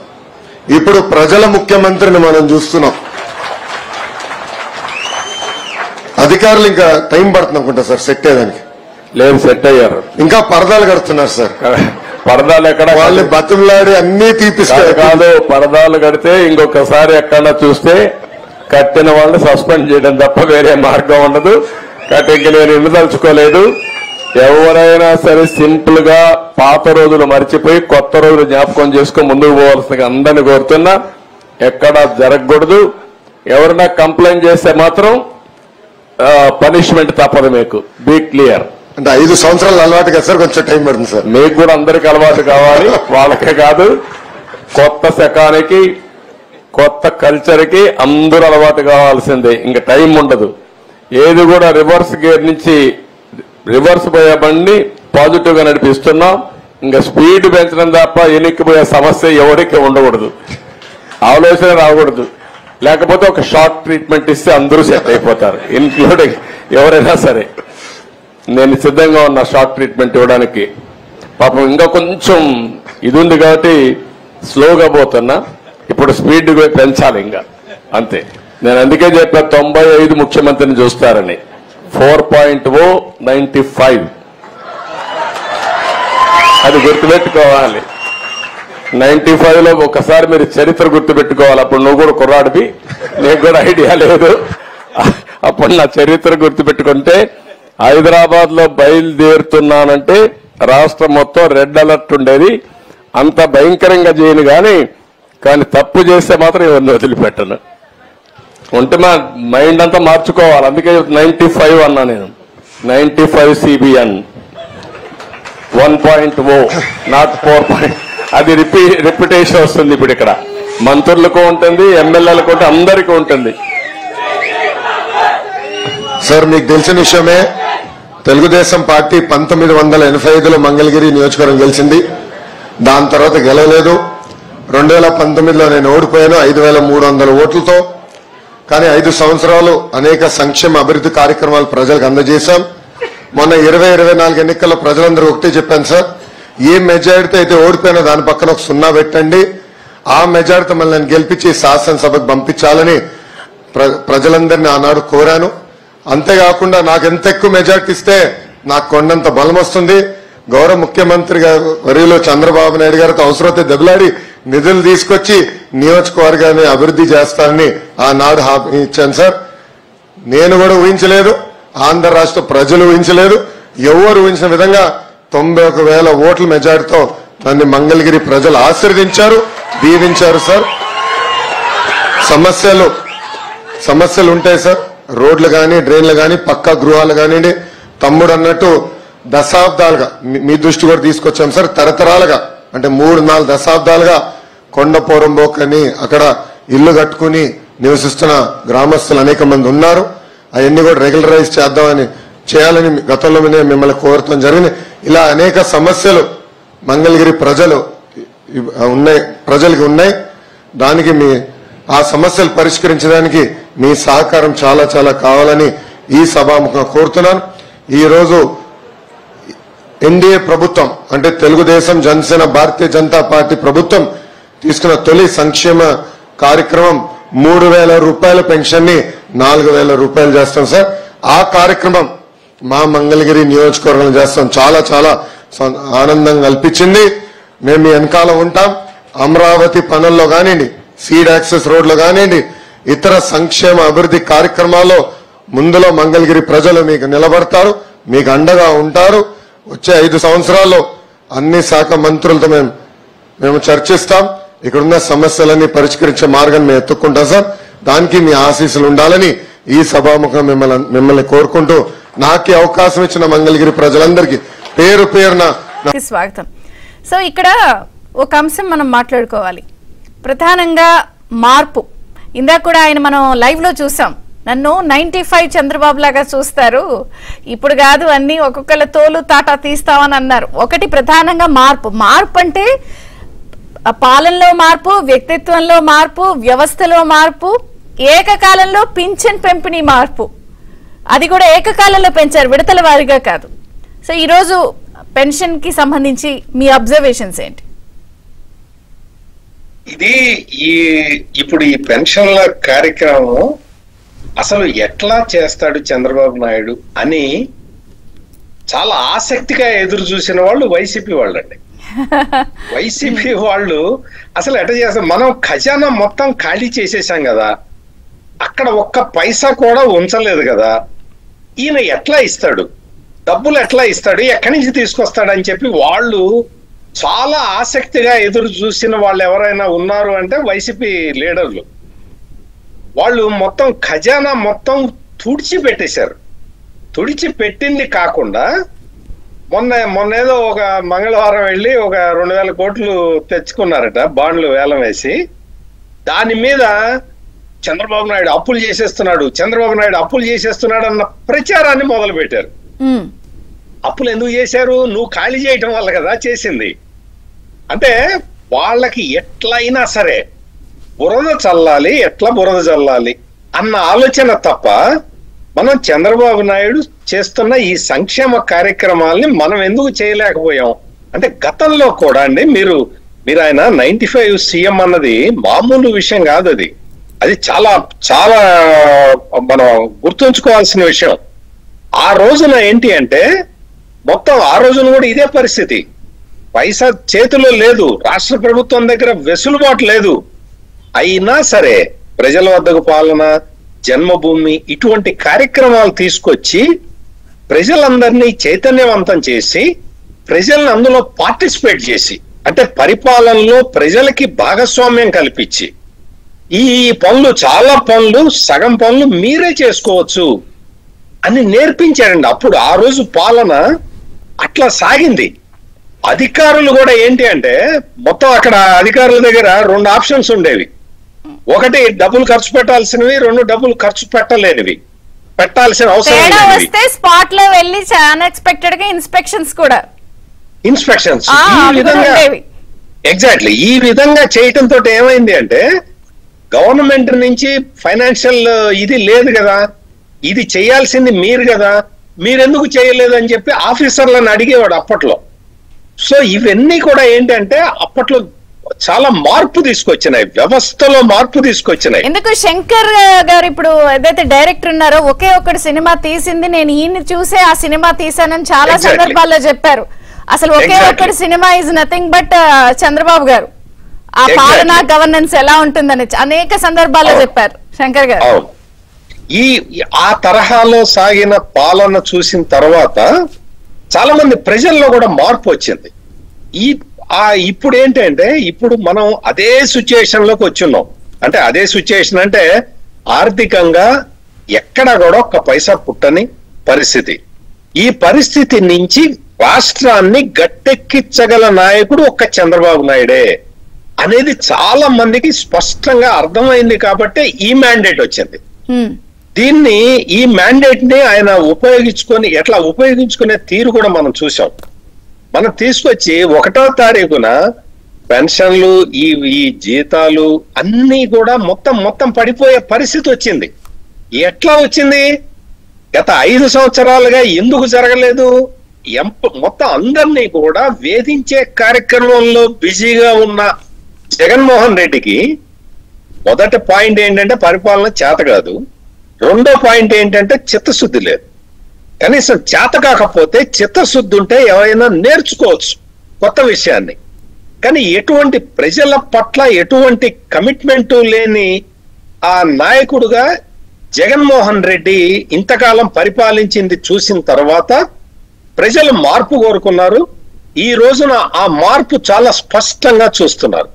ఇప్పుడు ప్రజల ముఖ్యమంత్రిని మనం చూస్తున్నాం. అధికారులు ఇంకా టైం పడుతుంది అనుకుంటా సార్ సెట్ అయ్యేదానికి. లేదు, సెట్ అయ్యారు, ఇంకా పరదాలు కడుతున్నారు సార్. పరదాలు ఎక్కడ వాళ్ళు బతులాడి అన్ని తీపిస్తారు కాదు, పరదాలు కడితే ఇంకొకసారి ఎక్కడ చూస్తే కట్టిన వాళ్ళని సస్పెండ్ చేయడం తప్ప వేరే మార్గం ఉండదు. కాబట్టి ఇంక నేను ఇల్లుదలుచుకోలేదు. ఎవరైనా సరే సింపుల్ గా పాత రోజులు మర్చిపోయి కొత్త రోజులు జ్ఞాపకం చేసుకుని ముందుకు పోవాల్సిన అందరినీ కోరుతున్నా, ఎక్కడా జరగకూడదు. ఎవరైనా కంప్లైంట్ చేస్తే మాత్రం పనిష్మెంట్ తప్పదు. మీకు బీ క్లియర్. అంటే 5 సంవత్సరాలు అలవాటు కదా సార్, కొంచెం టైం పడుతుంది సార్. మీకు కూడా అందరికి అలవాటు కావాలి, వాళ్ళకే కాదు, కొత్త శకానికి కొత్త కల్చర్కి అందరూ అలవాటు కావాల్సిందే. ఇంకా టైం ఉండదు. ఏది కూడా రివర్స్ గేర్ నుంచి రివర్స్ పోయే బండి పాజిటివ్ గా నడిపిస్తున్నాం. ఇంకా స్పీడ్ పెంచడం తప్ప ఎన్నికపోయే సమస్య ఎవరికి ఉండకూడదు, ఆలోచన రాకూడదు. లేకపోతే ఒక షార్ట్ ట్రీట్మెంట్ ఇస్తే అందరూ సెట్ అయిపోతారు, ఇన్క్లూడింగ్ ఎవరైనా సరే. నేను సిద్ధంగా ఉన్నా షార్ట్ ట్రీట్మెంట్ ఇవ్వడానికి. పాపం ఇంకా కొంచెం ఇది ఉంది కాబట్టి స్లోగా పోతున్నా, ఇప్పుడు స్పీడ్ పెంచాలి ఇంకా, అంతే. నేను అందుకే చెప్పా 95 ముఖ్యమంత్రిని చూస్తారని. 4.0 95 అది గుర్తుపెట్టుకోవాలి. 95 లో ఒకసారి మీరు చరిత్ర గుర్తుపెట్టుకోవాలి. అప్పుడు నువ్వు కూడా కుర్రాడివి, నీకు కూడా ఐడియా లేదు. అప్పుడు నా చరిత్ర గుర్తుపెట్టుకుంటే, హైదరాబాద్ లో బయలుదేరుతున్నానంటే రాష్ట్రం మొత్తం రెడ్ అలర్ట్ ఉండేది. అంత భయంకరంగా చేయను కానీ తప్పు చేస్తే మాత్రం ఎవరిని వదిలిపెట్టను. ఉంటే మా మైండ్ అంతా మార్చుకోవాలి. అందుకే 95 అన్నా నేను. 95 CBN 1.0 నాట్ 4. అది రిపిటేషన్ వస్తుంది. ఇప్పుడు ఇక్కడ మంత్రులకు ఉంటుంది, ఎమ్మెల్యేలకు ఉంటుంది, అందరికీ ఉంటుంది. సార్ మీకు తెలిసిన విషయమే, తెలుగుదేశం పార్టీ 1985లో మంగళగిరి నియోజకవర్గం గెలిచింది. దాని తర్వాత గెలవలేదు. 2019లో నేను ఓడిపోయాను 5300 ఓట్లతో. కానీ 5 సంవత్సరాలు అనేక సంక్షేమ అభివృద్ధి కార్యక్రమాలు ప్రజలకు అందజేశాం. మొన్న 2024 ఎన్నికల్లో ప్రజలందరూ ఒకటే చెప్పాను సార్, ఏ మెజారిటీ అయితే ఓడిపోయినా దాని పక్కన ఒక 0 పెట్టండి. ఆ మెజారిటీ మళ్ళీ నేను గెలిపించి శాసనసభకు పంపించాలని ప్రజలందరినీ ఆనాడు కోరాను. అంతేకాకుండా నాకు ఎంత ఎక్కువ మెజారిటీ ఇస్తే నాకు కొండంత బలం వస్తుంది. గౌరవ ముఖ్యమంత్రి వర్యులు చంద్రబాబు నాయుడు గారితో అవసరమైతే దెబ్బలాడి నిధులు తీసుకొచ్చి నియోజకవర్గాన్ని అభివృద్ధి చేస్తానని ఆనాడు హామీ ఇచ్చాను సార్. నేను కూడా ఊహించలేదు, ఆంధ్ర రాష్ట్ర ప్రజలు ఊహించలేదు, ఎవరు ఊహించిన విధంగా 91,000 ఓట్ల మెజారిటీతో నన్ను మంగళగిరి ప్రజలు ఆశీర్వదించారు, దీవించారు సార్. సమస్యలు ఉంటాయి సార్, రోడ్లు కానీ, డ్రైన్లు కానీ, పక్కా గృహాలు కానివ్వండి. తమ్ముడు అన్నట్టు దశాబ్దాలుగా మీ దృష్టి కూడా తీసుకొచ్చాం సార్. తరతరాలుగా అంటే 3-4 దశాబ్దాలుగా కొండపోరంబోకని అక్కడ ఇల్లు కట్టుకుని నివసిస్తున్న గ్రామస్తులు అనేక మంది ఉన్నారు. అవన్నీ కూడా రెగ్యులరైజ్ చేయాలని గతంలో మిమ్మల్ని కోరటం జరిగింది. ఇలా అనేక సమస్యలు మంగళగిరి ప్రజలకి ఉన్నాయి. దానికి మీ ఆ సమస్యలు పరిష్కరించడానికి మీ సహకారం చాలా చాలా కావాలని ఈ సభాముఖంగా కోరుతున్నాను. ఈ రోజు ఎన్డీఏ ప్రభుత్వం అంటే తెలుగుదేశం, జనసేన, భారతీయ జనతా పార్టీ ప్రభుత్వం తీసుకున్న తొలి సంక్షేమ కార్యక్రమం 3,000 రూపాయల పెన్షన్ ని 4,000 రూపాయలు చేస్తాం సార్. ఆ కార్యక్రమం మా మంగళగిరి నియోజకవర్గంలో చేస్తాం. చాలా చాలా ఆనందం కల్పించింది. మేము మీ వెనకాల ఉంటాం. అమరావతి పనుల్లో కానివ్వండి, సీడ్ యాక్సెస్ రోడ్లో కానివ్వండి, ఇతర సంక్షేమ అభివృద్ధి కార్యక్రమాల్లో ముందులో మంగళగిరి ప్రజలు మీకు నిలబడతారు, మీకు అండగా ఉంటారు. వచ్చే 5 సంవత్సరాల్లో అన్ని శాఖ మంత్రులతో మేము చర్చిస్తాం. ఇక్కడున్న సమస్యలన్నీ పరిష్కరించే మార్గాన్ని మేము ఎత్తుక్కుంటాం సార్. దానికి మీ ఆశీస్సులు ఉండాలని ఈ సభాముఖం మిమ్మల్ని కోరుకుంటూ నాకు అవకాశం ఇచ్చిన మంగళగిరి ప్రజలందరికీ పేరు పేరున స్వాగతం. సో ఇక్కడ ఒక అంశం మనం మాట్లాడుకోవాలి, ప్రధానంగా మార్పు. ఇందాక కూడా ఆయన మనం లైవ్ లో చూసాం, నన్ను 95 చంద్రబాబు లాగా చూస్తారు, ఇప్పుడు కాదు అన్ని ఒక్కొక్కళ్ళ తోలు తాటా తీస్తామని అన్నారు. ఒకటి ప్రధానంగా మార్పు. మార్పు అంటే పాలనలో మార్పు, వ్యక్తిత్వంలో మార్పు, వ్యవస్థలో మార్పు, ఏకకాలంలో పింఛన్ పెంపిణీ మార్పు. అది కూడా ఏకకాలంలో పెంచారు, విడతల వారీగా కాదు. సో ఈరోజు పెన్షన్ కి సంబంధించి మీ అబ్జర్వేషన్స్ ఏంటి? ఇది ఇప్పుడు ఈ పెన్షన్ల కార్యక్రమం అసలు ఎట్లా చేస్తాడు చంద్రబాబు నాయుడు అని చాలా ఆసక్తిగా ఎదురు చూసిన వాళ్ళు వైసీపీ వాళ్ళండి. వైసీపీ వాళ్ళు అసలు ఎట్లా చేస్తారు, మనం ఖజానా మొత్తం ఖాళీ చేసేసాం కదా, అక్కడ ఒక్క పైసా కూడా ఉంచలేదు కదా, ఈయన ఎట్లా ఇస్తాడు, డబ్బులు ఎట్లా ఇస్తాడు, ఎక్కడి నుంచి తీసుకొస్తాడని చెప్పి వాళ్ళు చాలా ఆసక్తిగా ఎదురు చూసిన వాళ్ళు ఎవరైనా ఉన్నారు అంటే వైసీపీ లీడర్లు. వాళ్ళు మొత్తం ఖజానా మొత్తం తుడిచిపెట్టేశారు. తుడిచిపెట్టింది కాకుండా మొన్న ఏదో ఒక మంగళవారం వెళ్ళి ఒక 2,000 కోట్లు తెచ్చుకున్నారట బాండ్లు వేలం వేసి. దాని మీద చంద్రబాబు నాయుడు అప్పులు చేసేస్తున్నాడు, చంద్రబాబు నాయుడు అప్పులు చేసేస్తున్నాడు అన్న ప్రచారాన్ని మొదలు పెట్టారు. అప్పులు ఎందుకు చేశారు? నువ్వు ఖాళీ చేయటం వల్ల కదా చేసింది. అంటే వాళ్ళకి ఎట్లయినా సరే బురద చల్లాలి, ఎట్లా బురద చల్లాలి అన్న ఆలోచన తప్ప మనం చంద్రబాబు నాయుడు చేస్తున్న ఈ సంక్షేమ కార్యక్రమాలని మనం ఎందుకు చేయలేకపోయాం అంటే, గతంలో కూడా అండి మీరు ఆయన 95 సీఎం అన్నది మామూలు విషయం కాదు. అది చాలా చాలా మనం గుర్తుంచుకోవాల్సిన విషయం. ఆ రోజున ఏంటి అంటే మొత్తం ఆ రోజున కూడా ఇదే పరిస్థితి. పైసా చేతిలో లేదు, రాష్ట్ర ప్రభుత్వం దగ్గర వెసులుబాటు లేదు. అయినా సరే ప్రజల వద్దకు పాలన, జన్మభూమి ఇటువంటి కార్యక్రమాలు తీసుకొచ్చి ప్రజలందరినీ చైతన్యవంతం చేసి ప్రజల్ని అందులో పార్టిసిపేట్ చేసి, అంటే పరిపాలనలో ప్రజలకి భాగస్వామ్యం కల్పించి ఈ పనులు చాలా పనులు సగం పనులు మీరే చేసుకోవచ్చు అని నేర్పించారండి. అప్పుడు ఆ రోజు పాలన అట్లా సాగింది. అధికారులు కూడా ఏంటి అంటే మొత్తం అక్కడ అధికారుల దగ్గర 2 ఆప్షన్స్ ఉండేవి. ఒకటి డబ్బులు ఖర్చు పెట్టాల్సినవి, 2 డబ్బులు ఖర్చు పెట్టలేనివి, పెట్టాల్సిన అవసరం వస్తే స్పాట్ లో వెళ్ళి అన్ఎక్స్పెక్టెడ్ గా ఇన్స్పెక్షన్స్ కూడా ఇన్స్పెక్షన్స్ ఈ విధంగా ఎగ్జాక్ట్లీ ఈ విధంగా చేయటంతో ఏమైంది అంటే గవర్నమెంట్ నుంచి ఫైనాన్షియల్ ఇది లేదు కదా, ఇది చేయాల్సింది మీరు కదా, మీరెందుకు చేయలేదని చెప్పి ఆఫీసర్లను అడిగేవాడు అప్పట్లో. సో ఇవన్నీ కూడా ఏంటంటే అప్పట్లో చాలా మార్పు తీసుకొచ్చినాయి, వ్యవస్థలో మార్పు తీసుకొచ్చినాయి. ఎందుకు శంకర్ గారు ఇప్పుడు ఏదైతే డైరెక్టర్ ఉన్నారో ఒకే ఒక్కటి సినిమా తీసింది, నేను ఈయన్ని చూసే ఆ సినిమా తీసానని చాలా సందర్భాల్లో చెప్పారు. అసలు ఒకే ఒక్కటి cinema is nothing but Chandrababu గారు ఆ పాలన గవర్నెన్స్ ఎలా ఉంటుందని అనేక సందర్భాల్లో చెప్పారు శంకర్ గారు. ఆ తరహాలో సాగిన పాలన చూసిన తర్వాత చాలా మంది ప్రజల్లో కూడా మార్పు వచ్చింది. ఇప్పుడు ఏంటంటే ఇప్పుడు మనం అదే సిచ్యుయేషన్ లోకి వచ్చున్నాం. అంటే అదే సిచ్యుయేషన్ అంటే ఆర్థికంగా ఎక్కడ కూడా ఒక్క పైసా పుట్టని పరిస్థితి. ఈ పరిస్థితి నుంచి రాష్ట్రాన్ని గట్టెక్కించగల నాయకుడు ఒక్క చంద్రబాబు నాయుడే అనేది చాలా మందికి స్పష్టంగా అర్థమైంది. కాబట్టి ఈ మ్యాండేట్ వచ్చింది. ఈ మ్యాండేట్ ని ఆయన ఉపయోగించుకొని ఎట్లా ఉపయోగించుకునే తీరు కూడా మనం చూసాం. మనం తీసుకొచ్చి 1వ తారీఖున పెన్షన్లు ఈ జీతాలు అన్ని కూడా మొత్తం పడిపోయే పరిస్థితి వచ్చింది. ఎట్లా వచ్చింది? గత 5 సంవత్సరాలుగా ఎందుకు జరగలేదు? మొత్తం అందరినీ కూడా వేధించే కార్యక్రమంలో బిజీగా ఉన్న జగన్మోహన్ రెడ్డికి మొదటి పాయింట్ ఏంటంటే పరిపాలన చేత కాదు. రెండో పాయింట్ ఏంటంటే చిత్తశుద్ధి లేదు. కనీసం చేత కాకపోతే చిత్తశుద్ధి ఉంటే ఎవరైనా నేర్చుకోవచ్చు కొత్త విషయాన్ని. కానీ ఎటువంటి ప్రజల పట్ల ఎటువంటి కమిట్మెంట్ లేని ఆ నాయకుడుగా జగన్మోహన్ రెడ్డి ఇంతకాలం పరిపాలించింది చూసిన తర్వాత ప్రజలు మార్పు కోరుకున్నారు. ఈ రోజున ఆ మార్పు చాలా స్పష్టంగా చూస్తున్నారు.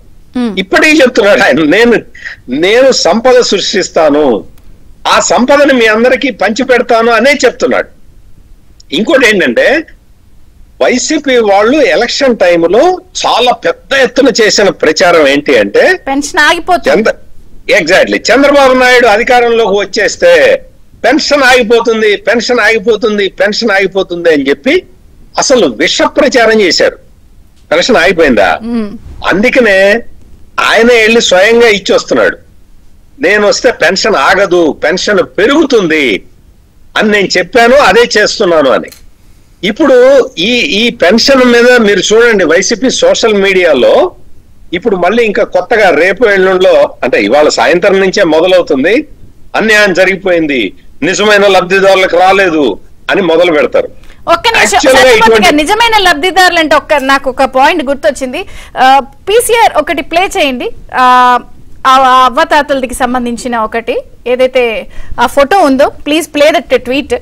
ఇప్పటికీ చెప్తున్నాడు ఆయన, నేను సంపద సృష్టిస్తాను, ఆ సంపదని మీ అందరికీ పంచి పెడతాను అనే చెప్తున్నాడు. ఇంకోటి ఏంటంటే వైసీపీ వాళ్ళు ఎలక్షన్ టైంలో చాలా పెద్ద ఎత్తున చేసిన ప్రచారం ఏంటి అంటే పెన్షన్ ఆగిపోతుంది. ఎగ్జాక్ట్లీ చంద్రబాబు నాయుడు అధికారంలోకి వచ్చేస్తే పెన్షన్ ఆగిపోతుంది, పెన్షన్ ఆగిపోతుంది, పెన్షన్ ఆగిపోతుంది అని చెప్పి అసలు విష ప్రచారం చేశారు. పెన్షన్ ఆగిపోయిందా? అందుకనే ఆయన వెళ్ళి స్వయంగా ఇచ్చి వస్తున్నాడు. నేను వస్తే పెన్షన్ ఆగదు, పెన్షన్ పెరుగుతుంది అని నేను చెప్పాను, అదే చేస్తున్నాను అని. ఇప్పుడు ఈ పెన్షన్ మీద మీరు చూడండి, వైసీపీ సోషల్ మీడియాలో ఇప్పుడు మళ్ళీ ఇంకా కొత్తగా రేపు ఎల్లుండిలో, అంటే ఇవాళ సాయంత్రం నుంచే మొదలవుతుంది, అన్యాయం జరిగిపోయింది, నిజమైన లబ్ధిదారులకు రాలేదు అని మొదలు పెడతారు. ఒక్క నిమిషం, నిజమైన లబ్ధిదారులు అంటే నాకు ఒక పాయింట్ గుర్తొచ్చింది. పీసీఆర్ ఒకటి ప్లే చేయండి, అవ్వతాతలకి సంబంధించిన ఒకటి ఏదైతే ఆ ఫోటో ఉందో, ప్లీజ్ ప్లే దట్ ట్వీట్.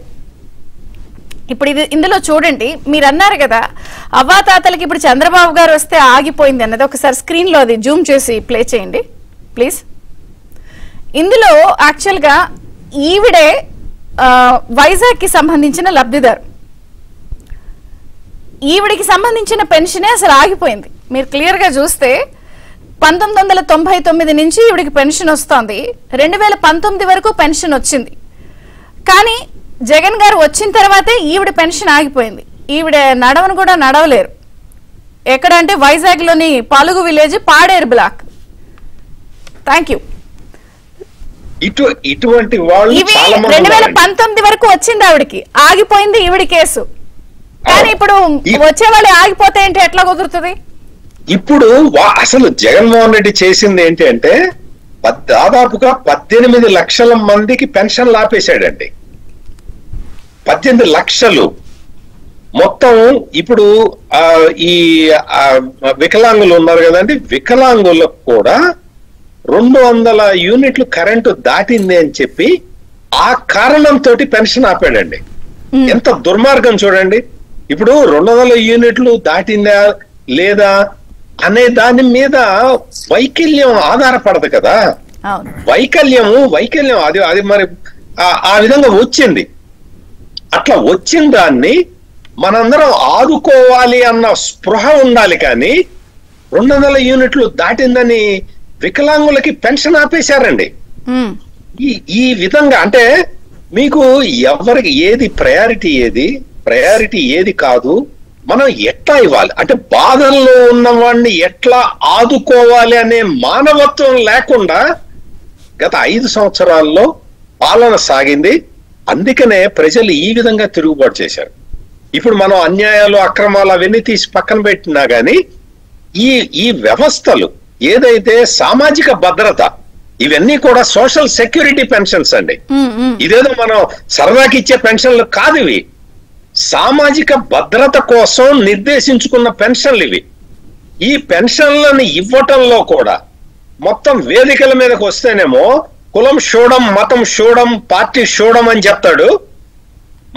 ఇప్పుడు ఇందులో చూడండి, మీరు అన్నారు కదా అవ్వాతాతలకి ఇప్పుడు చంద్రబాబు గారు వస్తే ఆగిపోయింది అన్నది. ఒకసారి స్క్రీన్ లో అది జూమ్ చేసి ప్లే చేయండి ప్లీజ్. ఇందులో యాక్చువల్గా ఈవిడే వైజాగ్ కి సంబంధించిన లబ్ధిదారు. ఈవిడికి సంబంధించిన పెన్షనే అసలు ఆగిపోయింది. మీరు క్లియర్ గా చూస్తే 1999 నుంచి ఈవిడికి పెన్షన్ వస్తుంది, 2019 వరకు పెన్షన్ వచ్చింది. కానీ జగన్ గారు వచ్చిన తర్వాతే ఈవిడ పెన్షన్ ఆగిపోయింది. ఈవిడ నడవను కూడా నడవలేరు. ఎక్కడ అంటే వైజాగ్ లోని పాలుగు village, Paderu block. Thank you. ఇటువంటి వాళ్ళు 2019 వరకు వచ్చింది ఆవిడికి, ఆగిపోయింది ఈవిడి కేసు. కానీ ఇప్పుడు వచ్చే వాళ్ళు ఆగిపోతే ఏంటి, ఎట్లా కుదురుతుంది? ఇప్పుడు అసలు జగన్మోహన్ రెడ్డి చేసింది ఏంటి అంటే దాదాపుగా 18 లక్షల మందికి పెన్షన్లు ఆపేశాడండి. 18 లక్షలు మొత్తం. ఇప్పుడు ఈ వికలాంగులు ఉన్నారు కదండి, వికలాంగులకు కూడా 200 యూనిట్లు కరెంటు దాటింది అని చెప్పి ఆ కారణంతో పెన్షన్ ఆపాడండి. ఎంత దుర్మార్గం చూడండి. ఇప్పుడు 200 యూనిట్లు దాటిందా లేదా అనే దాని మీద వైకల్యం ఆధారపడదు కదా. వైకల్యం అది మరి ఆ విధంగా వచ్చింది. అట్లా వచ్చిన దాన్ని మనందరం ఆదుకోవాలి అన్న స్పృహ ఉండాలి. కానీ 200 యూనిట్లు దాటిందని వికలాంగులకి పెన్షన్ ఆపేశారండి. ఈ విధంగా అంటే మీకు ఎవరికి ఏది ప్రయారిటీ ఏది కాదు, మనం ఎట్లా ఇవ్వాలి అంటే బాధల్లో ఉన్నవాడిని ఎట్లా ఆదుకోవాలి అనే మానవత్వం లేకుండా గత 5 సంవత్సరాల్లో పాలన సాగింది. అందుకనే ప్రజలు ఈ విధంగా తిరుగుబాటు చేశారు. ఇప్పుడు మనం అన్యాయాలు, అక్రమాలు అవన్నీ తీసి పక్కన పెట్టినా గానీ ఈ వ్యవస్థలు ఏదైతే సామాజిక భద్రత, ఇవన్నీ కూడా సోషల్ సెక్యూరిటీ పెన్షన్స్ అండి. ఇదేదో మనం సరదాకి ఇచ్చే పెన్షన్లు కాదు, ఇవి సామాజిక భద్రత కోసం నిర్దేశించుకున్న పెన్షన్లు ఇవి. ఈ పెన్షన్లను ఇవ్వటంలో కూడా మొత్తం వేదికల మీదకి వస్తేనేమో కులం చూడం, మతం చూడం, పార్టీ చూడం అని చెప్తాడు.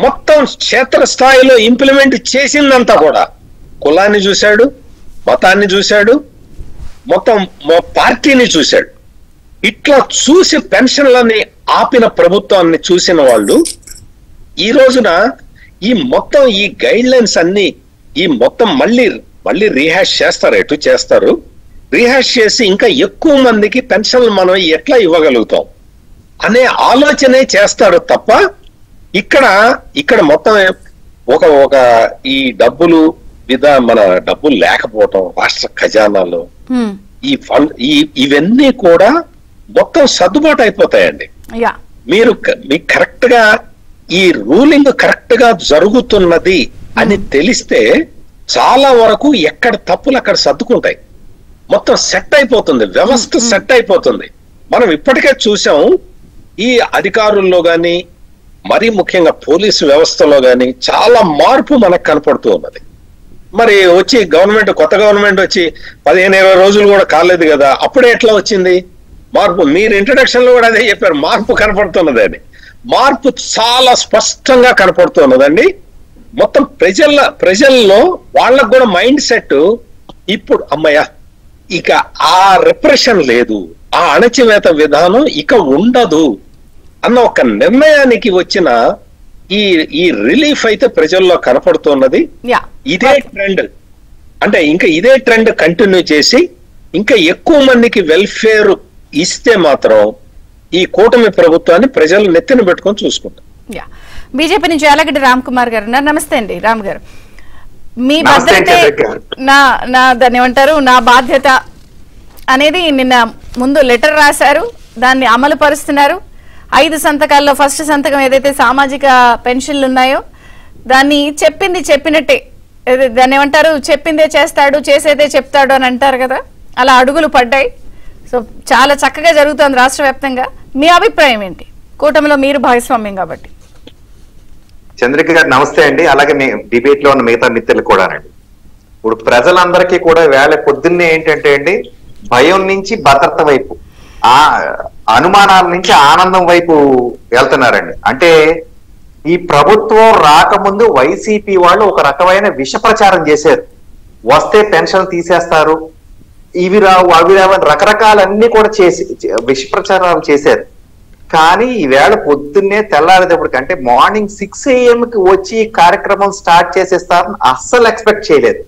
మొత్తం క్షేత్రస్థాయిలో ఇంప్లిమెంట్ చేసిందంతా కూడా కులాన్ని చూశాడు, మతాన్ని చూశాడు, మొత్తం పార్టీని చూశాడు. ఇట్లా చూసి పెన్షన్లని ఆపిన ప్రభుత్వాన్ని చూసిన వాళ్ళు ఈ రోజున ఈ మొత్తం ఈ గైడ్ లైన్స్ అన్ని ఈ మొత్తం మళ్ళీ రీహాష్ చేస్తారు. రీహాష్ చేసి ఇంకా ఎక్కువ మందికి పెన్షన్లు మనం ఎట్లా ఇవ్వగలుగుతాం అనే ఆలోచనే చేస్తాడు తప్ప ఇక్కడ మొత్తం ఒక ఈ డబ్బులు మన డబ్బులు లేకపోవటం రాష్ట్ర ఖజానాలో ఈ ఫండ్ ఇవన్నీ కూడా మొత్తం సర్దుబాటు అయిపోతాయండి. మీకు కరెక్ట్ గా ఈ రూలింగ్ కరెక్ట్ గా జరుగుతున్నది అని తెలిస్తే చాలా వరకు ఎక్కడ తప్పులు అక్కడ సర్దుకుంటాయి, మొత్తం సెట్ అయిపోతుంది, వ్యవస్థ సెట్ అయిపోతుంది. మనం ఇప్పటికే చూసాం ఈ అధికారుల్లో గాని మరీ ముఖ్యంగా పోలీసు వ్యవస్థలో గాని చాలా మార్పు మనకు కనపడుతూ ఉన్నది. మరి వచ్చి కొత్త గవర్నమెంట్ వచ్చి 15-20 రోజులు కూడా కాలేదు కదా, అప్పుడే ఎట్లా వచ్చింది మార్పు? మీరు ఇంట్రడక్షన్ లో కూడా అదే చెప్పారు, మార్పు కనపడుతున్నది అని. మార్పు చాలా స్పష్టంగా కనపడుతున్నదండి. మొత్తం ప్రజల్లో వాళ్ళకు కూడా మైండ్ సెట్ ఇప్పుడు అమ్మయ్య ఇక ఆ రిప్రెషన్ లేదు, ఆ అణచివేత విధానం ఇక ఉండదు అన్న ఒక నిర్ణయానికి వచ్చిన ఈ రిలీఫ్ అయితే ప్రజల్లో కనపడుతున్నది. ఇదే ట్రెండ్ అంటే ఇంకా ఇదే ట్రెండ్ కంటిన్యూ చేసి ఇంకా ఎక్కువ మందికి వెల్ఫేర్ ఇస్తే మాత్రం ఈ కూటమి ప్రభుత్వాన్ని ప్రజలు నెత్తిన పెట్టుకొని చూసుకుంటారు. బీజేపీ నుంచి యాలగడ్డ రామ్ కుమార్ గారు ఉన్నారు. నమస్తే అండి రామ్ గారు. మీ బాధ్యత దాన్ని ఏమంటారు, నా బాధ్యత అనేది నిన్న ముందు లెటర్ రాశారు, దాన్ని అమలు పరుస్తున్నారు. 5 సంతకాల్లో ఫస్ట్ సంతకం ఏదైతే సామాజిక పెన్షన్లు ఉన్నాయో దాన్ని చెప్పింది చెప్పినట్టే, దాన్ని ఏమంటారు, చెప్పిందే చేస్తాడు చేసేదే చెప్తాడు అని అంటారు కదా, అలా అడుగులు పడ్డాయి. సో చాలా చక్కగా జరుగుతోంది రాష్ట్ర వ్యాప్తంగా. మీ అభిప్రాయం ఏంటి? కూటమిలో మీరు భాగస్వామ్యం కాబట్టి. చంద్రిక గారు నమస్తే అండి. అలాగే మీ డిబేట్ లో ఉన్న మిగతా మిత్రులు కూడానండి. ఇప్పుడు ప్రజలందరికీ కూడా వేళ పొద్దున్నే ఏంటంటే అండి, భయం నుంచి భద్రత వైపు, ఆ అనుమానాల నుంచి ఆనందం వైపు వెళ్తున్నారండి. అంటే ఈ ప్రభుత్వం రాకముందు వైసీపీ వాళ్ళు ఒక రకమైన విష ప్రచారం చేశారు. వస్తే పెన్షన్ తీసేస్తారు, ఇవి రావు అవి రావు అని రకరకాలన్నీ కూడా విష ప్రచారాలు చేశారు. కానీ ఈవేళ పొద్దున్నే తెల్లారేటప్పటికి అంటే మార్నింగ్ 6 AM కి వచ్చి కార్యక్రమం స్టార్ట్ చేసేస్తారని అస్సలు ఎక్స్పెక్ట్ చేయలేదు.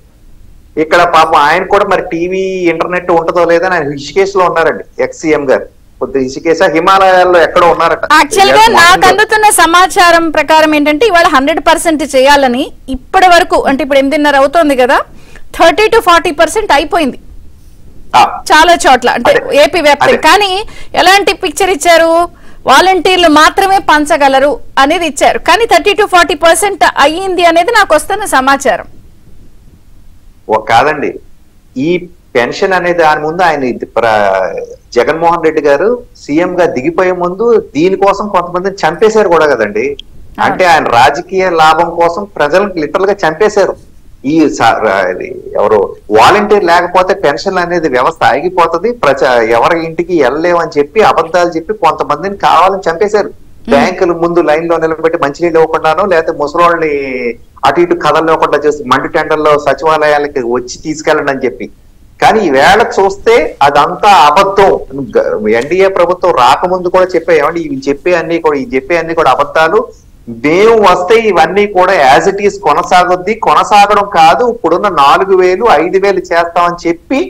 ఇక్కడ పాపం ఆయన కూడా మరి టీవీ ఇంటర్నెట్ ఉంటుందో లేదని ఆయన రిషికేశ్ లో ఉన్నారండి. ఎక్స్-సీఎం గారు కొద్ది రిషికేశ హిమాలయాల్లో ఎక్కడో ఉన్నారట. యాక్చువల్ గా నాకు అందుతున్న సమాచారం ప్రకారం ఏంటంటే ఇవాళ 100% చేయాలని ఇప్పటి వరకు, అంటే ఇప్పుడు 8:30 అవుతోంది కదా, 30 to 40% అయిపోయింది చాలా చోట్ల, అంటే ఏపీ వ్యాప్తంగా. కానీ ఎలాంటి పిక్చర్ ఇచ్చారు, వాలంటీర్లు మాత్రమే పంచగలరు అనేది ఇచ్చారు. కానీ 30 to 40% అయ్యింది అనేది నాకు వస్తున్న సమాచారం. కాదండి, ఈ పెన్షన్ అనేది దాని ముందు ఆయన జగన్మోహన్ రెడ్డి గారు సీఎం గా దిగిపోయే ముందు దీనికోసం కొంతమందిని చంపేశారు కూడా కదండి. అంటే ఆయన రాజకీయ లాభం కోసం ప్రజలకు లిటరల్ గా చంపేశారు. ఈ ఎవరు వాలంటీర్ లేకపోతే పెన్షన్ అనేది వ్యవస్థ ఆగిపోతుంది, ఎవరి ఇంటికి వెళ్ళలేమని చెప్పి అబద్ధాలు చెప్పి కొంతమందిని కావాలని చంపేశారు. బ్యాంకుల ముందు లైన్ లో నిలబెట్టి మంచినీళ్ళు ఇవ్వకుండానో లేకపోతే ముసలోళ్ళని అటు ఇటు కదలలేకుండా చేసి మండు టెండర్లో సచివాలయాలకి వచ్చి తీసుకెళ్ళండి అని చెప్పి. కానీ ఈ వేళ చూస్తే అదంతా అబద్ధం. ఎన్డీఏ ప్రభుత్వం రాకముందు కూడా ఏమండి ఇవి చెప్పే అన్ని కూడా అబద్ధాలు, మేము వస్తే ఇవన్నీ కూడా యాజ్ ఇట్ ఈస్ కొనసాగడం కాదు, ఇప్పుడున్న 4,000 5,000 చేస్తామని చెప్పి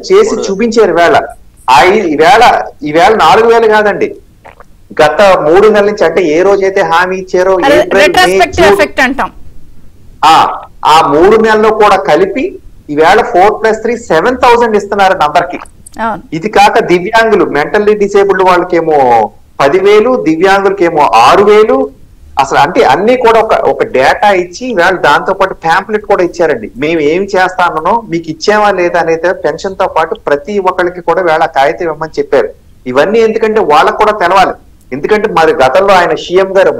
చేసి చూపించారు. ఈవేళ 4,000 కాదండి, గత 3 నెలల నుంచి, అంటే ఏ రోజైతే హామీ ఇచ్చారో ఆ 3 నెలల్లో కూడా కలిపి ఈవేళ 4+3 7,000 ఇస్తున్నారండి అందరికి. ఇది కాక దివ్యాంగులు, మెంటల్లీ డిసేబుల్డ్ వాళ్ళకేమో 10,000, దివ్యాంగులకేమో 6,000. అసలు అంటే అన్ని కూడా ఒక డేటా ఇచ్చి వాళ్ళు దాంతో పాటు ప్యాంప్లెట్ కూడా ఇచ్చారండి. మేము ఏమి చేస్తానో మీకు ఇచ్చామా లేదా అనేది పెన్షన్ తో పాటు ప్రతి ఒక్కరికి కూడా వేళ కాగితం ఇవ్వమని చెప్పారు. ఇవన్నీ ఎందుకంటే వాళ్ళకు కూడా తెలవాలి. ఎందుకంటే మరి గతంలో ఆయన సీఎం గారు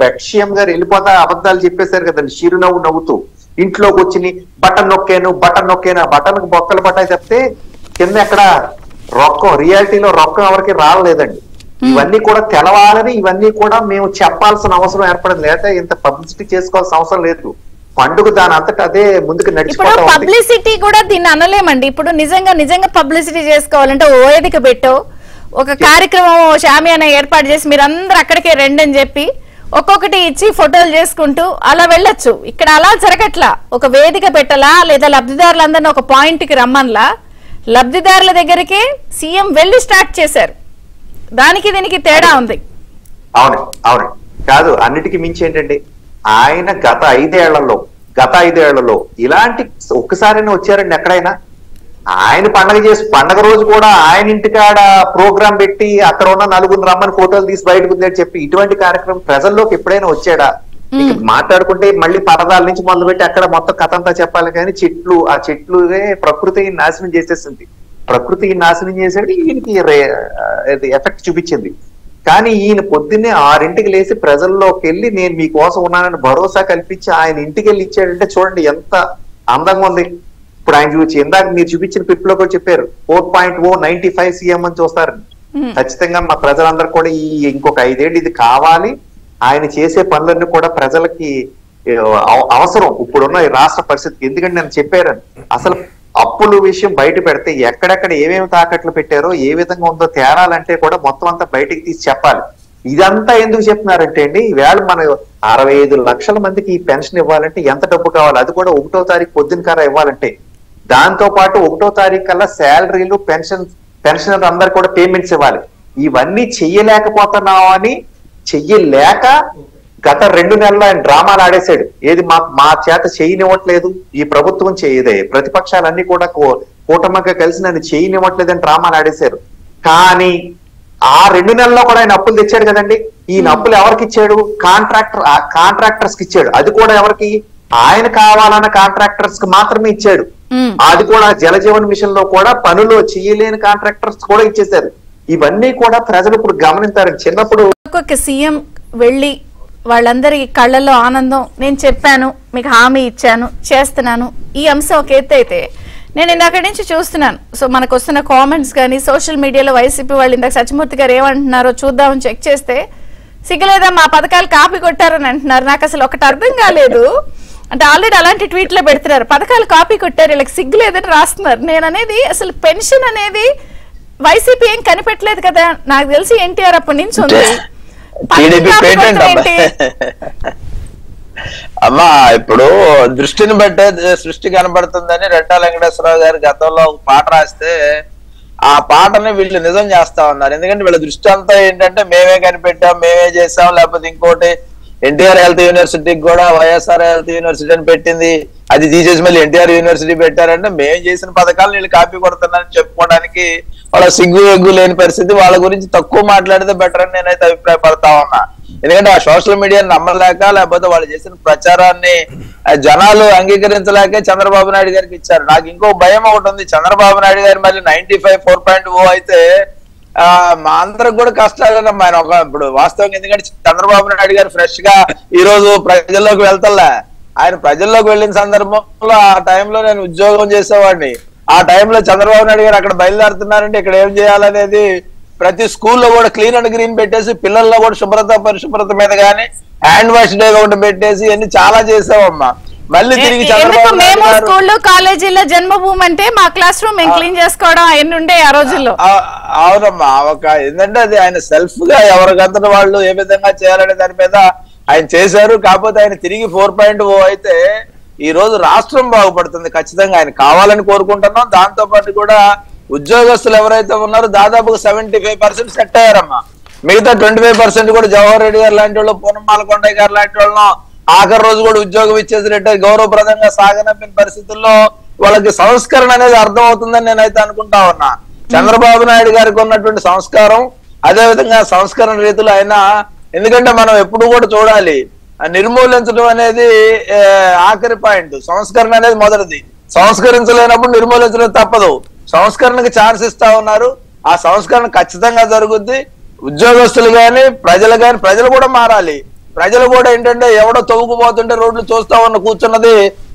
వెళ్ళిపోతా అబద్ధాలు చెప్పేశారు కదండి, చిరునవ్వు నవ్వుతూ. ఇంట్లోకి వచ్చి బటన్ నొక్కాను ఆ బటన్కి బొక్కలు పట్టాయి చెప్తే కింద ఎక్కడ రియాలిటీలో రొక్కం ఎవరికి రాలేదండి. ఇవన్నీ కూడా తెలవాలని, ఇవన్నీ కూడా మేము చెప్పాల్సిన అవసరం ఏర్పడింది. లేదా ఇంత పబ్లిసిటీ చేసుకోవాల్సిన అవసరం లేదు. పండుగ దాని అంతటా అదే ముందుకు నడిచిపోతాం. పబ్లిసిటీ కూడా దీన్ని అనలేమండి. ఇప్పుడు నిజంగా పబ్లిసిటీ చేసుకోవాలంటే ఓ వేదిక పెట్టో, ఒక కార్యక్రమం షామియానా ఏర్పాటు చేసి మీరందరూ అక్కడికే రండి అని చెప్పి ఒక్కొక్కటి ఇచ్చి ఫోటోలు చేసుకుంటూ అలా వెళ్ళొచ్చు. ఇక్కడ అలా జరగట్లా. ఒక వేదిక పెట్టలా, లేదా లబ్ధిదారులందరినీ ఒక పాయింట్ కి రమ్మన్లా, లబ్ధిదారుల దగ్గరికి సీఎం వెళ్ళి స్టార్ట్ చేశారు. దానికి దీనికి తేడా ఉంది. అవును కాదు, అన్నిటికీ మించి ఏంటండి, ఆయన గత 5 ఏళ్లలో గత 5 ఏళ్లలో ఇలాంటి ఒక్కసారైనా వచ్చారండి ఎక్కడైనా? ఆయన పండగ రోజు కూడా ఆయన ఇంటికాడ ప్రోగ్రాం పెట్టి అక్కడ ఉన్న నలుగురు రమ్మని ఫోటోలు తీసి బయటకు ఉందని చెప్పి ఇటువంటి కార్యక్రమం ప్రజల్లోకి ఎప్పుడైనా వచ్చాడా? మాట్లాడుకుంటే మళ్ళీ పరదాల నుంచి మొదలుపెట్టి అక్కడ మొత్తం కథ అంతా చెప్పాలి కానీ ఆ చెట్లునే ప్రకృతి నాశనం చేసేసింది. ప్రకృతి నాశనం చేసేది ఈయనకి ఎఫెక్ట్ చూపించింది. కానీ ఈయన పొద్దున్నే 6ంటికి లేచి ప్రజల్లోకి వెళ్ళి నేను మీకోసం ఉన్నానని భరోసా కల్పించి ఆయన ఇంటికి వెళ్ళి ఇచ్చాడంటే చూడండి ఎంత అందంగా ఉంది. ఇప్పుడు ఆయన చూసి ఇందాక మీరు చూపించిన పిప్ లో కూడా చెప్పారు 4.0 95 సీఎం అని చూస్తారు. ఖచ్చితంగా మా ప్రజలందరూ కూడా ఇంకొక 5 ఏళ్ళు ఇది కావాలి. ఆయన చేసే పనులన్నీ కూడా ప్రజలకి అవసరం ఇప్పుడున్న ఈ రాష్ట్ర పరిస్థితి. ఎందుకంటే నేను చెప్పాను అసలు అప్పుల విషయం బయట పెడితే ఎక్కడెక్కడ ఏమేమి తాకట్లు పెట్టారో ఏ విధంగా ఉందో తేరాలంటే కూడా మొత్తం అంతా బయటికి తీసి చెప్పాలి. ఇదంతా ఎందుకు చెప్తున్నారంటే అండి ఈవేళ మన 65 లక్షల మందికి ఈ పెన్షన్ ఇవ్వాలంటే ఎంత డబ్బు కావాలి? అది కూడా 1వ తారీఖు పొద్దున ఇవ్వాలంటే దాంతో పాటు 1వ తారీఖు కల్లా శాలరీలు పెన్షనర్ అందరు కూడా పేమెంట్స్ ఇవ్వాలి. ఇవన్నీ చెయ్యలేకపోతున్నామని చెయ్యలేక గత 2 నెలలు ఆయన డ్రామాలు ఆడేశాడు. ఏది మా చేత చేయనివ్వట్లేదు, ఈ ప్రభుత్వం చేయదే, ప్రతిపక్షాలన్నీ కూడా కూటమిగా కలిసి నన్ను చేయనివ్వట్లేదని డ్రామాలు ఆడేశారు. కానీ ఆ 2 నెలల్లో కూడా ఆయన అప్పులు తెచ్చాడు కదండి. ఈయన అప్పులు ఎవరికి ఇచ్చాడు? కాంట్రాక్టర్స్ కి ఇచ్చాడు. అది కూడా ఎవరికి? ఆయన కావాలన్న కాంట్రాక్టర్స్ కి మాత్రమే ఇచ్చాడు. అది కూడా జలజీవన్ మిషన్ లో కూడా పనులు చేయలేని కాంట్రాక్టర్స్ కూడా ఇచ్చేశారు. ఇవన్నీ కూడా ప్రజలు ఇప్పుడు గమనించారు. చిన్నప్పుడు ఒక్కొక్క సీఎం వెళ్ళి వాళ్ళందరి కళ్ళల్లో ఆనందం, నేను చెప్పాను, మీకు హామీ ఇచ్చాను, చేస్తున్నాను, ఈ అంశం ఒక ఎత్తు అయితే నేను ఇందాక నుంచి చూస్తున్నాను. సో మనకు వస్తున్న కామెంట్స్ కానీ సోషల్ మీడియాలో వైసీపీ వాళ్ళు ఇందాక సత్యమూర్తి గారు ఏమంటున్నారో చూద్దామని చెక్ చేస్తే సిగ్గులేదా మా పథకాలు కాపీ కొట్టారని అంటున్నారు. నాకు అసలు ఒకటి అర్థం కాలేదు. అంటే ఆల్రెడీ అలాంటి ట్వీట్లో పెడుతున్నారు, పథకాలు కాపీ కొట్టారు, వీళ్ళకి సిగ్గు లేదని రాస్తున్నారు. నేను అనేది అసలు పెన్షన్ అనేది వైసీపీ ఏం కనిపెట్టలేదు కదా, నాకు తెలిసి ఎన్టీఆర్ అప్పటి నుంచి ఉంది. అమ్మా ఇప్పుడు దృష్టిని బట్టే సృష్టి కనబడుతుందని రెడ్డా వెంకటేశ్వరరావు గారు గతంలో ఒక పాట రాస్తే ఆ పాటని వీళ్ళు నిజం చేస్తా ఉన్నారు. ఎందుకంటే వీళ్ళ దృష్టి అంతా ఏంటంటే మేమే కనిపెట్టాం, మేమే చేసాం, లేకపోతే ఇంకోటి ఎన్టీఆర్ హెల్త్ యూనివర్సిటీకి కూడా వైఎస్ఆర్ హెల్త్ యూనివర్సిటీ అని పెట్టింది, అది తీసేసి మళ్ళీ ఎన్టీఆర్ యూనివర్సిటీ పెట్టారంటే మేము చేసిన పథకాలు వీళ్ళు కాపీ కొడుతున్నారని చెప్పుకోవడానికి వాళ్ళ సిగ్గు లేని పరిస్థితి. వాళ్ళ గురించి తక్కువ మాట్లాడితే బెటర్ అని నేనైతే అభిప్రాయపడతా ఉన్నా. ఎందుకంటే ఆ సోషల్ మీడియాని నమ్మలేక లేకపోతే వాళ్ళు చేసిన ప్రచారాన్ని జనాలు అంగీకరించలేకే చంద్రబాబు నాయుడు గారికి ఇచ్చారు. నాకు ఇంకో భయం ఒకటి ఉంది, చంద్రబాబు నాయుడు గారు మళ్ళీ 95 4.0 అయితే మా అందరికి కూడా కష్టాలన్నమ్మా. ఆయన ఇప్పుడు వాస్తవంగా ఎందుకంటే చంద్రబాబు నాయుడు గారు ఫ్రెష్ గా ఈ రోజు ప్రజల్లోకి వెళ్తలే. ఆయన ప్రజల్లోకి వెళ్ళిన సందర్భంలో ఆ టైంలో నేను ఉద్యోగం చేసేవాడిని. ఆ టైంలో చంద్రబాబు నాయుడు గారు అక్కడ బయలుదేరుతున్నారంటే ఇక్కడ ఏం చేయాలనేది ప్రతి స్కూల్లో కూడా క్లీన్ అండ్ గ్రీన్ పెట్టేసి పిల్లల్లో కూడా పరిశుభ్రత మీద కానీ హ్యాండ్ వాష్ డే ఒకటి పెట్టేసి అన్ని చాలా చేసామమ్మా. మళ్ళీ తిరిగి మేము స్కూల్లో కాలేజీలో జన్మభూమి అంటే మా క్లాస్ రూమ్ మేము క్లీన్ చేసుకోవడం అవన్నీ ఉండే ఆ రోజుల్లో. అవునమ్మా. ఒక ఏంటంటే అది ఆయన సెల్ఫ్ గా ఎవరికంతటి వాళ్ళు ఏ విధంగా చేయాలనే దాని మీద ఆయన చేశారు. కాకపోతే ఆయన తిరిగి 4.0 అయితే ఈ రోజు రాష్ట్రం బాగుపడుతుంది ఖచ్చితంగా. ఆయన కావాలని కోరుకుంటున్నాం. దాంతో పాటు కూడా ఉద్యోగస్తులు ఎవరైతే ఉన్నారో దాదాపుగా 75% సెట్ అయ్యారమ్మా. మిగతా 25% కూడా జవహర్ రెడ్డి గారు లాంటి వాళ్ళు, పూనమాల కొండయ్య గారు లాంటి వాళ్ళను ఆఖరి రోజు కూడా ఉద్యోగం ఇచ్చేసి రిటైర్ గౌరవప్రదంగా సాగనంపిన పరిస్థితుల్లో వాళ్ళకి సంస్కరణ అనేది అర్థం అవుతుందని నేనైతే అనుకుంటా ఉన్నా. చంద్రబాబు నాయుడు గారికి ఉన్నటువంటి సంస్కారం, అదే విధంగా సంస్కరణ రీతులు అయినా, ఎందుకంటే మనం ఎప్పుడు కూడా చూడాలి నిర్మూలించడం అనేది ఆఖరి పాయింట్, సంస్కరణ అనేది మొదటిది. సంస్కరించలేనప్పుడు నిర్మూలించడం తప్పదు. సంస్కరణకి ఛాన్స్ ఇస్తా ఉన్నారు. ఆ సంస్కరణ ఖచ్చితంగా జరుగుద్ది. ఉద్యోగస్తులు కానీ ప్రజలు కూడా మారాలి. ప్రజలు కూడా ఏంటంటే ఎవడో తవ్వుకుపోతుంటే రోడ్లు చూస్తా ఉన్న కూర్చున్నది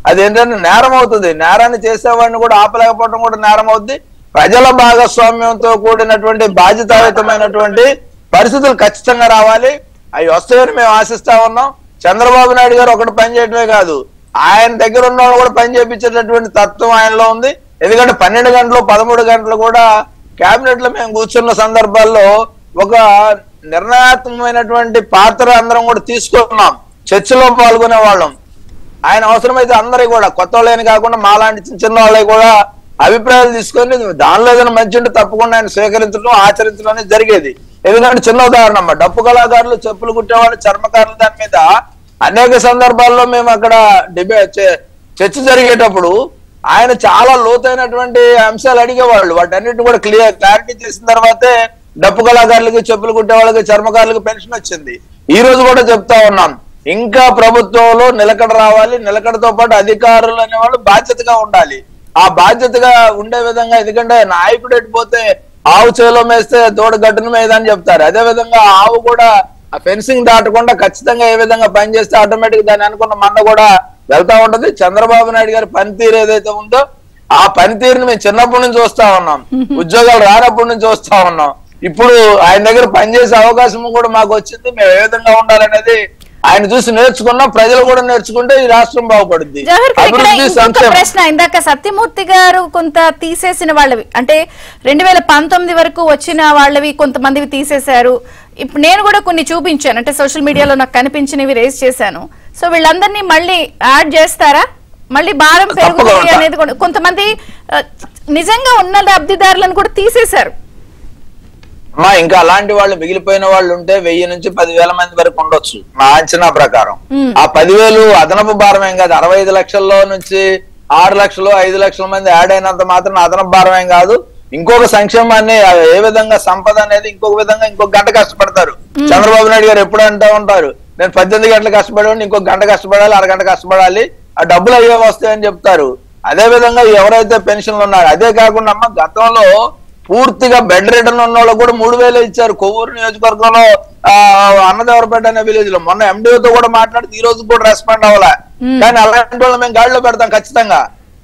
అది ఏంటంటే నేరం అవుతుంది. నేరాన్ని చేసేవాడిని కూడా ఆపలేకపోవడం కూడా నేరం అవుద్ది. ప్రజల భాగస్వామ్యంతో కూడినటువంటి బాధ్యతాయుతమైనటువంటి పరిస్థితులు ఖచ్చితంగా రావాలి. అవి వస్తాయని మేము ఆశిస్తా ఉన్నాం. చంద్రబాబు నాయుడు గారు ఒకటి పని చేయడమే కాదు, ఆయన దగ్గర ఉన్న వాళ్ళు కూడా పని చేయించేటటువంటి తత్వం ఆయనలో ఉంది. ఎందుకంటే 12 గంటలు 13 గంటలు కూడా కేబినెట్ లో మేము కూర్చున్న సందర్భాల్లో ఒక నిర్ణయాత్మకమైనటువంటి పాత్ర అందరం కూడా తీసుకున్నాం. చర్చలో పాల్గొనే వాళ్ళం. ఆయన అవసరమైతే అందరి కూడా కొత్త వాళ్ళని కాకుండా మాలాంటి చిన్న వాళ్ళకి కూడా అభిప్రాయాలు తీసుకొని దానిలో ఏదైనా మంచి ఉంటే తప్పకుండా ఆయన స్వీకరించడం ఆచరించడం అనేది జరిగేది. ఎందుకంటే చిన్న ఉదాహరణ అమ్మ, డప్పు కళాకారులు, చెప్పులు కుట్టేవాళ్ళు, చర్మకారులు దాని మీద అనేక సందర్భాల్లో మేము అక్కడ చర్చ జరిగేటప్పుడు ఆయన చాలా లోతైనటువంటి అంశాలు అడిగేవాళ్ళు. వాటన్నిటిని కూడా క్లారిటీ చేసిన తర్వాతే డప్పు కళాకారులకి, చెప్పులు కుట్టే వాళ్ళకి, చర్మకారులకి పెన్షన్ వచ్చింది. ఈ రోజు కూడా చెప్తా ఉన్నాం, ఇంకా ప్రభుత్వంలో నిలకడ రావాలి. నిలకడతో పాటు అధికారులు అనేవాళ్ళు బాధ్యతగా ఉండాలి. ఆ బాధ్యతగా ఉండే విధంగా, ఎందుకంటే నాయకుడు ఎట్టిపోతే ఆవు చేలో మేస్తే తోడు గట్టును మేదని చెప్తారు. అదే విధంగా ఆవు కూడా ఆ ఫెన్సింగ్ దాటకుండా ఖచ్చితంగా ఏ విధంగా పనిచేస్తే ఆటోమేటిక్ దాన్ని అనుకున్న మంద కూడా వెళ్తా ఉంటది. చంద్రబాబు నాయుడు గారి పనితీరు ఏదైతే ఉందో ఆ పనితీరుని మేము చిన్నప్పటి నుంచి చూస్తా ఉన్నాం, ఉద్యోగాలు రానప్పటి నుంచి చూస్తా ఉన్నాం. ఇప్పుడు ఆయన దగ్గర పనిచేసే అవకాశం కూడా మాకు వచ్చింది. మేము ఏ విధంగా ఉండాలనేది ఆయన చూసి నేర్చుకున్నాం. ప్రజలు కూడా నేర్చుకుంటే ఈ రాష్ట్రం బాగుపడుద్ది. ప్రశ్న, ఇందాక సత్యమూర్తి గారు కొంత తీసేసిన వాళ్ళవి, అంటే 2019 వరకు వచ్చిన వాళ్ళవి కొంతమందివి తీసేశారు. ఇప్పుడు నేను కూడా కొన్ని చూపించాను, అంటే సోషల్ మీడియాలో నాకు కనిపించినవి రేస్ చేశాను. సో వీళ్ళందరినీ మళ్ళీ యాడ్ చేస్తారా? మళ్ళీ భారం పెరుగుతుంది అనేది కూడా కొంతమంది నిజంగా ఉన్న లబ్ధిదారులను కూడా తీసేశారు. ఇంకా అలాంటి వాళ్ళు మిగిలిపోయిన వాళ్ళు ఉంటే 1000 నుంచి 10,000 మంది వరకు ఉండొచ్చు నా అంచనా ప్రకారం. ఆ 10,000 అదనపు భారం ఏం కాదు. 65 లక్షల్లో నుంచి 6 లక్షలు 5 లక్షల మంది యాడ్ అయినంత మాత్రం అదనపు భారం ఏం కాదు. ఇంకొక సంక్షేమాన్ని ఏ విధంగా సంపద అనేది ఇంకొక విధంగా ఇంకొక గంట కష్టపడతారు. చంద్రబాబు నాయుడు గారు ఎప్పుడు అంటూ ఉంటారు, నేను 18 గంటలు కష్టపడి ఇంకొక గంట కష్టపడాలి, అరగంట కష్టపడాలి, ఆ డబ్బులు అయ్యే వస్తాయని చెప్తారు. అదే విధంగా ఎవరైతే పెన్షన్లు ఉన్నారో, అదే కాకుండా గతంలో పూర్తిగా బెడ్ రిటర్న్ ఉన్న వాళ్ళకు కూడా 3,000 ఇచ్చారు. కొవ్వూరు నియోజకవర్గంలో అన్నదేవరపేట అనే విలేజ్ లో మొన్న ఎండిఓతో కూడా మాట్లాడితే ఈ రోజు కూడా రెస్పాండ్ అవ్వాలా. కానీ అలాంటి వాళ్ళు మేము గాడిలో పెడతాం, ఖచ్చితంగా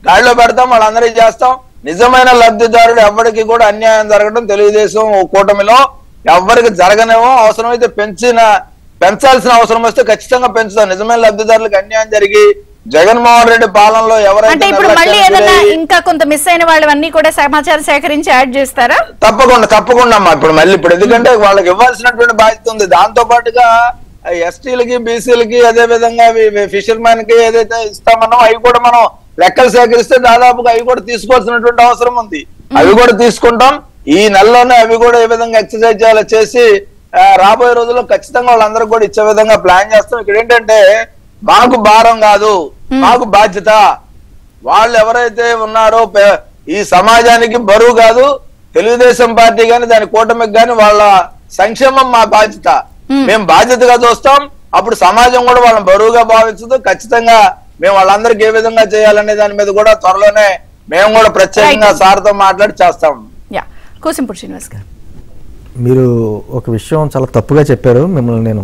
గాడిలో పెడతాం, వాళ్ళందరికీ చేస్తాం. నిజమైన లబ్ధిదారుడు ఎవరికి కూడా అన్యాయం జరగడం తెలుగుదేశం కూటమిలో ఎవరికి జరగనేమో. అవసరమైతే పెంచాల్సిన అవసరం వస్తే ఖచ్చితంగా పెంచుతాం. నిజమైన లబ్ధిదారులకు అన్యాయం జరిగి జగన్మోహన్ రెడ్డి పాలనలో ఎవరైతే ఇంకా కొంత మిస్ అయిన వాళ్ళవన్నీ కూడా సమాచారం సేకరించి యాడ్ చేస్తారా? తప్పకుండా అమ్మా. ఇప్పుడు ఎందుకంటే వాళ్ళకి ఇవ్వాల్సినటువంటి బాధ్యత ఉంది. దాంతో పాటుగా ఎస్టీలకి, బీసీలకి, అదే విధంగా ఫిషర్మెన్ కి ఏదైతే ఇస్తామన్నా అవి కూడా మనం లెక్కలు సేకరిస్తే దాదాపుగా అవి కూడా తీసుకోవాల్సినటువంటి అవసరం ఉంది. అవి కూడా తీసుకుంటాం. ఈ నెలలోనే అవి కూడా ఏ విధంగా ఎక్సర్సైజ్ చేయాలో చేసి రాబోయే రోజుల్లో ఖచ్చితంగా వాళ్ళందరికీ కూడా ఇచ్చే విధంగా ప్లాన్ చేస్తాం. ఇక్కడ ఏంటంటే మాకు భారం కాదు, మాకు బాధ్యత. వాళ్ళు ఎవరైతే ఉన్నారో ఈ సమాజానికి బరువు కాదు. తెలుగుదేశం పార్టీ గాని దాని కూటమికి గాని వాళ్ళ సంక్షేమం మా బాధ్యత. మేము బాధ్యతగా చూస్తాం. అప్పుడు సమాజం కూడా వాళ్ళని బరువుగా భావించదు. ఖచ్చితంగా మేము వాళ్ళందరికీ ఏ విధంగా చేయాలనే దాని మీద కూడా త్వరలోనే మేము కూడా ప్రత్యేకంగా సార్తో మాట్లాడి చేస్తాం. మీరు ఒక విషయం చాలా తప్పుగా చెప్పారు. మిమ్మల్ని నేను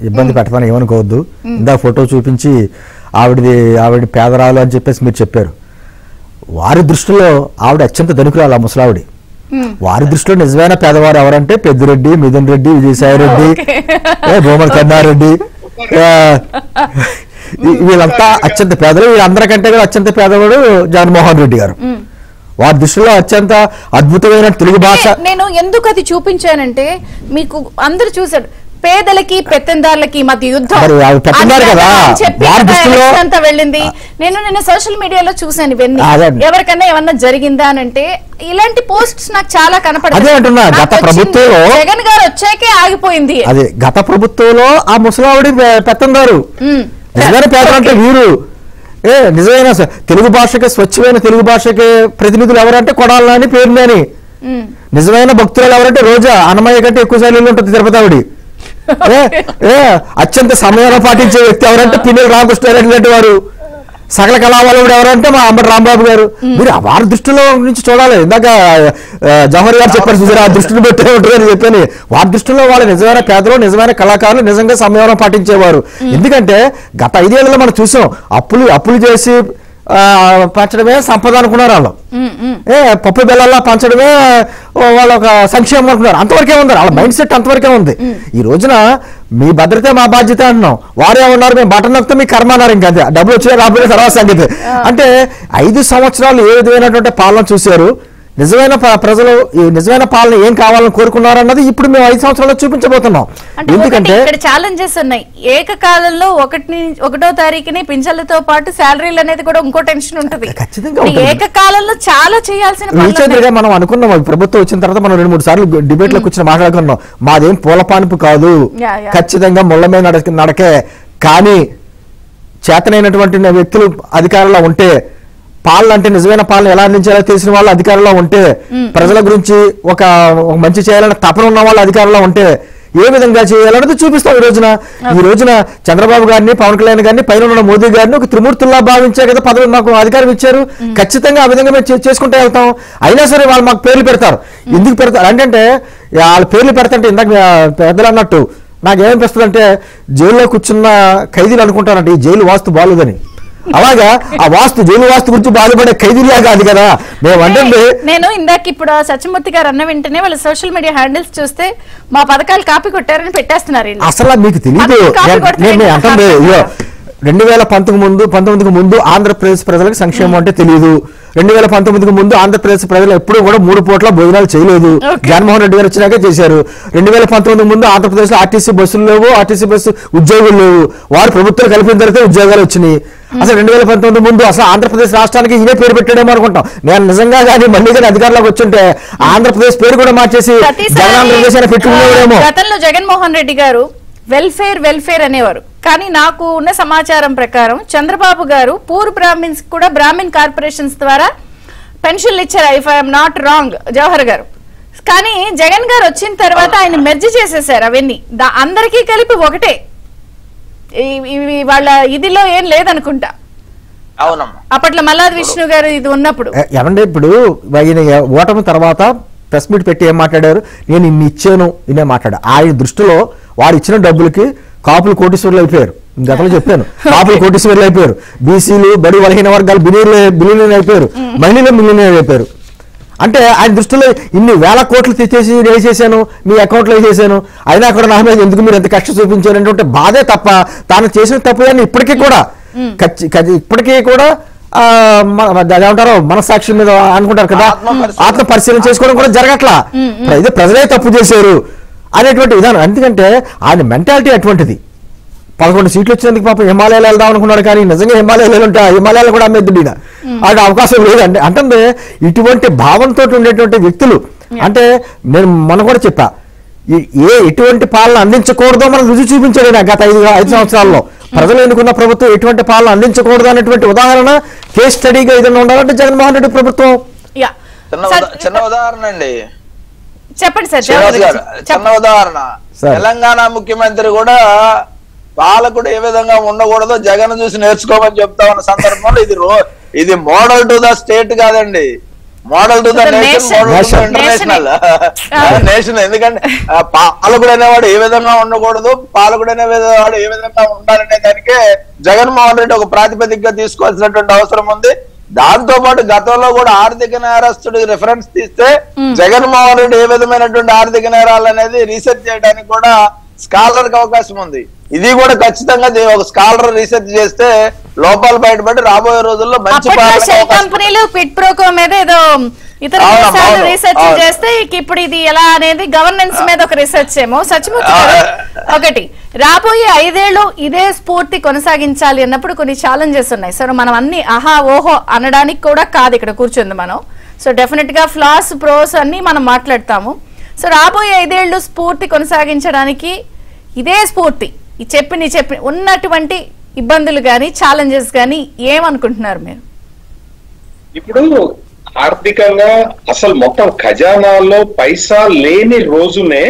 ఇబ్బంది పెట్టడానికి ఏమనుకోవద్దు. ఇందా ఫోటో చూపించి ఆవిడ పేదరాలు అని చెప్పేసి మీరు చెప్పారు. వారి దృష్టిలో ఆవిడ అత్యంత ధనికురాలు, ఆ ముసలావిడి. వారి దృష్టిలో నిజమైన పేదవారు ఎవరంటే పెద్దిరెడ్డి, మిథున్ రెడ్డి, విజయసాయి రెడ్డి, భూమల కన్నారెడ్డి, వీళ్ళంతా అత్యంత పేదలు. వీళ్ళందరికంటే కూడా అత్యంత పేదవాడు జగన్మోహన్ రెడ్డి గారు. వారి దృష్టిలో అత్యంత అద్భుతమైన తెలుగు భాష. నేను ఎందుకు అది చూపించానంటే మీకు అందరు చూసాడు, పేదలకి పెత్తందారులకి మధ్య యుద్ధం వెళ్ళింది. నేను నిన్న సోషల్ మీడియాలో చూసాను ఇవన్నీ. ఎవరికన్నా ఏమన్నా జరిగిందా అంటే ఇలాంటి పోస్ట్స్ నాకు చాలా కనపడతాయి. గత ప్రభుత్వంలో జగన్ గారు వచ్చాకే ఆగిపోయింది. అదే గత ప్రభుత్వంలో ఆ ముసలావిడి పెత్తందారు, నిజమైన పేదలు అంటే వీరు. నిజమైన తెలుగు భాషకి, స్వచ్ఛమైన తెలుగు భాషకి ప్రతినిధులు ఎవరంటే కొడాలని, పేరుని. నిజమైన భక్తులు ఎవరంటే రోజా, అన్నమయ్య కంటే ఎక్కువ శైలిలో ఉంటుంది తిరుపతి ఆవిడి. అత్యంత సమయంలో పాటించే వ్యక్తి ఎవరంటే పిన్నెల రామకృష్ణారెడ్డి వారు. సకల కళావాళ్ళు ఎవరంటే మా అంబటి రాంబాబు గారు. మీరు వారి దృష్టిలో నుంచి చూడాలి. ఇందాక జవహర్ గారు చెప్పారు చూసారు, ఆ దృష్టిని పెట్టే ఉంటుందని చెప్పని. వారి దృష్టిలో వాళ్ళు నిజమైన పేదలు, నిజమైన కళాకారులు, నిజంగా సమయంలో పాటించేవారు. ఎందుకంటే గత 5 ఏళ్లలో మనం చూసాం, అప్పులు చేసి పంచడమే సంపద అనుకున్నారు వాళ్ళు. పప్పు బెల్లల్లా పంచడమే వాళ్ళ ఒక సంక్షేమం అనుకున్నారు. అంతవరకే ఉన్నారు, వాళ్ళ మైండ్ సెట్ అంతవరకే ఉంది. ఈ రోజున మీ భద్రతే మా బాధ్యత అంటున్నాం. వారే ఉన్నారు, మేము బటన్ నొక్కితే మీ కర్మ అన్నారు. ఇంకా అంతే, డబ్బులు వచ్చినా రాబోయే తర్వాత సంగతి. అంటే 5 సంవత్సరాలు ఏ విధమైనటువంటి పాలన చూశారు, నిజమైన ప్రజలు ఈ నిజమైన పాలన ఏం కావాలని కోరుకున్నారన్నది ఇప్పుడు మేము 5 సంవత్సరాల్లో చూపించబోతున్నాం. ఎందుకంటే ఇక్కడ ఛాలెంజెస్ ఉన్నాయి. ఏకకాలంలో 1వ తారీఖుని పింఛన్లతో పాటు శాలరీలు అనేది కూడా ఇంకో టెన్షన్ ఉంటుంది. ఏకకాలంలో చాలా చేయాల్సిన మనం అనుకున్నాం. ప్రభుత్వం వచ్చిన తర్వాత మనం 2-3 సార్లు డిబేట్ లో కూర్చొని మాట్లాడుకున్నాం. మాదేం పూల పానుపు కాదు, ఖచ్చితంగా ముళ్ళ మీద నడకే కానీ చేతనైనటువంటి వ్యక్తులు అధికారంలో ఉంటే, పాలన అంటే నిజమైన పాలన ఎలా అందించాలో తెలిసిన వాళ్ళు అధికారంలో ఉంటే, ప్రజల గురించి ఒక మంచి చేయాలన్న తపన ఉన్న వాళ్ళు అధికారంలో ఉంటే ఏ విధంగా చేయాలన్నది చూపిస్తాం. ఈ రోజున చంద్రబాబు గారిని, పవన్ కళ్యాణ్ గారిని, పైన ఉన్న మోదీ గారిని ఒక త్రిమూర్తుల్లా భావించే కదా పదవి మాకు అధికారం ఇచ్చారు. ఖచ్చితంగా ఆ విధంగా మేము చేసుకుంటూ వెళ్తాం. అయినా సరే వాళ్ళు మాకు పేర్లు పెడతారు. ఎందుకు పెడతారు అంటే వాళ్ళ పేర్లు పెడతాంటే ఇందాక పెద్దలు అన్నట్టు నాకేమనిపిస్తుంది అంటే జైల్లో కూర్చున్న ఖైదీలు అనుకుంటారంటే ఈ జైలు వాస్తు బాగులేదని. అలాగా ఆ జైలు వాస్తు గురించి బాధపడే ఖైదీలా కాదు కదా మేమంటే. నేను ఇందాక ఇప్పుడు సత్యమూర్తి గారు అన్న వెంటనే వాళ్ళ సోషల్ మీడియా హ్యాండిల్స్ చూస్తే మా పథకాలు కాపీ కొట్టారని పెట్టేస్తున్నారు. అసలు మీకు తెలియదు. నేను అంటే 2019 ముందు ఆంధ్రప్రదేశ్ ప్రజలకు సంక్షేమం అంటే తెలియదు. 2019 ముందు ఆంధ్రప్రదేశ్ ప్రజలు ఎప్పుడు కూడా 3 పూట్ల భోజనాలు చేయలేదు. జగన్మోహన్ రెడ్డి గారు వచ్చినాకే చేశారు. 2019 ముందు ఆంధ్రప్రదేశ్ లో ఆర్టీసీ బస్సులు లేవు, ఆర్టీసీ బస్సు ఉద్యోగులు లేవు. వారు ప్రభుత్వం కలిపిన తర్వాత ఉద్యోగాలు వచ్చినాయి. అసలు 2019 ముందు అసలు ఆంధ్రప్రదేశ్ రాష్ట్రానికి ఇదే పేరు పెట్టాడేమో అనుకుంటాం. నేను నిజంగా కానీ మళ్ళీ కానీ అధికారంలోకి వచ్చుంటే ఆంధ్రప్రదేశ్ పేరు కూడా మార్చేసి జగనాంధ్రప్రదేశ్ అని పెట్టుకునేవాడేమో. గతంలో జగన్మోహన్ రెడ్డి గారు వెల్ఫేర్ అనేవారు. కానీ నాకు ఉన్న సమాచారం ప్రకారం చంద్రబాబు గారు పూర్వ బ్రాహ్మిన్స్ కూడా బ్రాహ్మిన్ కార్పొరేషన్స్ ద్వారా పెన్షన్లు ఇచ్చారు, if I'm not wrong, Jawahar గారు. కానీ జగన్ గారు వచ్చిన తర్వాత ఆయన మెర్జ్ చేసేసారు అవన్నీ. అందరికీ కలిపి ఒకటే, వాళ్ళ ఇదిలో ఏం లేదనుకుంటా. అప్పట్లో మల్లాది విష్ణు గారు ఇది ఉన్నప్పుడు ఏమంటే ఇప్పుడు ఓటమి తర్వాత ప్రెస్ మీట్ పెట్టి ఏం మాట్లాడారు, నేను ఇన్ని ఇచ్చాను ఇన్నే మాట్లాడా. ఆయన దృష్టిలో వాడు ఇచ్చిన డబ్బులకి కాపులు కోటీశ్వర్లు అయిపోయారు. గతంలో చెప్పాను, కాపులు కోటీశ్వర్లు అయిపోయారు, బీసీలు బడి బలహీన వర్గాలు బిలియనీర్ అయిపోయారు, మహిళలు మిలియనీర్ అయిపోయారు. అంటే ఆయన దృష్టిలో ఇన్ని వేల కోట్లు తెచ్చేసి వేసేసాను, మీ అకౌంట్లో వేసేసాను, అయినా కూడా నా మీద ఎందుకు మీరు ఎంత కష్టం చూపించారు అంటే బాధే తప్ప తాను చేసిన తప్పు అని ఇప్పటికీ కూడా ఏమంటారో మనసాక్షి మీద అనుకుంటారు కదా, ఆత్మ పరిశీలన చేసుకోవడం కూడా జరగట్లా. ఇది ప్రజలే తప్పు చేశారు అనేటువంటి విధానం. ఎందుకంటే ఆయన మెంటాలిటీ అటువంటిది. 11 సీట్లు వచ్చినందుకు పాపం హిమాలయాలు వెళ్దాం అనుకున్నాడు, కానీ నిజంగా హిమాలయాలు ఉంటే హిమాలయాలు కూడా అమ్మేద్దుడిన అది అవకాశం లేదండి. అంటే ఇటువంటి భావంతో ఉండేటువంటి వ్యక్తులు అంటే నేను మొన్న కూడా చెప్పా, ఎటువంటి పాలన అందించకూడదో మనం రుజువు చూపించాడు గత 5 సంవత్సరాల్లో. ప్రజలు ఎన్నుకున్న ప్రభుత్వం ఎటువంటి పాలన అందించకూడదు అనేటువంటి ఉదాహరణ కేస్ స్టడీగా ఏదైనా ఉండాలంటే జగన్మోహన్ రెడ్డి ప్రభుత్వం. చిన్న ఉదాహరణ అండి, చెప్పండి సార్. చిన్న ఉదాహరణ, తెలంగాణ ముఖ్యమంత్రి కూడా పాలకుడు ఏ విధంగా ఉండకూడదో జగన్ చూసి నేర్చుకోమని చెప్తా ఉన్న సందర్భంలో ఇది మోడల్ టు ద స్టేట్ కాదండి, model to the nation, model to international nation. ఎందుకంటే పాలకుడు అనేవాడు ఏ విధంగా ఉండకూడదు, పాలకుడు అనేవాడు ఏ విధంగా ఉండాలనే దానికే జగన్మోహన్ రెడ్డి ఒక ప్రాతిపదికగా తీసుకోవాల్సినటువంటి అవసరం ఉంది. దాంతో పాటు గతంలో కూడా ఆర్థిక నేరస్తుడు రిఫరెన్స్ తీస్తే జగన్మోహన్ రెడ్డి ఏ విధమైనటువంటి ఆర్థిక నేరాలు అనేది రీసెర్చ్ చేయడానికి కూడా స్కాలర్ కి అవకాశం ఉంది. ఇది కూడా ఖచ్చితంగా ఒక స్కాలర్ రీసెర్చ్ చేస్తే లోపాలు బయటపడి రాబోయే రోజుల్లో మంచి కంపెనీలు క్విట్ ప్రోకో మీద ఏదో ఇతర దేశాలు రీసెర్చ్ చేస్తే ఇప్పుడు ఇది ఎలా అనేది గవర్నెన్స్ మీద ఒక రీసెర్చ్ ఏమో. సత్యమూర్తి ఒకటి, రాబోయే 5 ఏళ్ళు ఇదే స్ఫూర్తి కొనసాగించాలి అన్నప్పుడు కొన్ని ఛాలెంజెస్ ఉన్నాయి. సో మనం అన్ని ఆహా ఓహో అనడానికి కూడా కాదు ఇక్కడ కూర్చుంది మనం. సో డెఫినెట్ గా ఫ్లాస్ ప్రోస్ అన్ని మనం మాట్లాడతాము. సో రాబోయే 5 ఏళ్ళు స్ఫూర్తి కొనసాగించడానికి ఇదే స్ఫూర్తి చెప్పి ఉన్నటువంటి ఇబ్బందులు గాని ఛాలెంజెస్ గాని ఏమనుకుంటున్నారు మీరు? ఇప్పుడు ఆర్థికంగా అసలు మొత్తం ఖజానాల్లో పైసా లేని రోజునే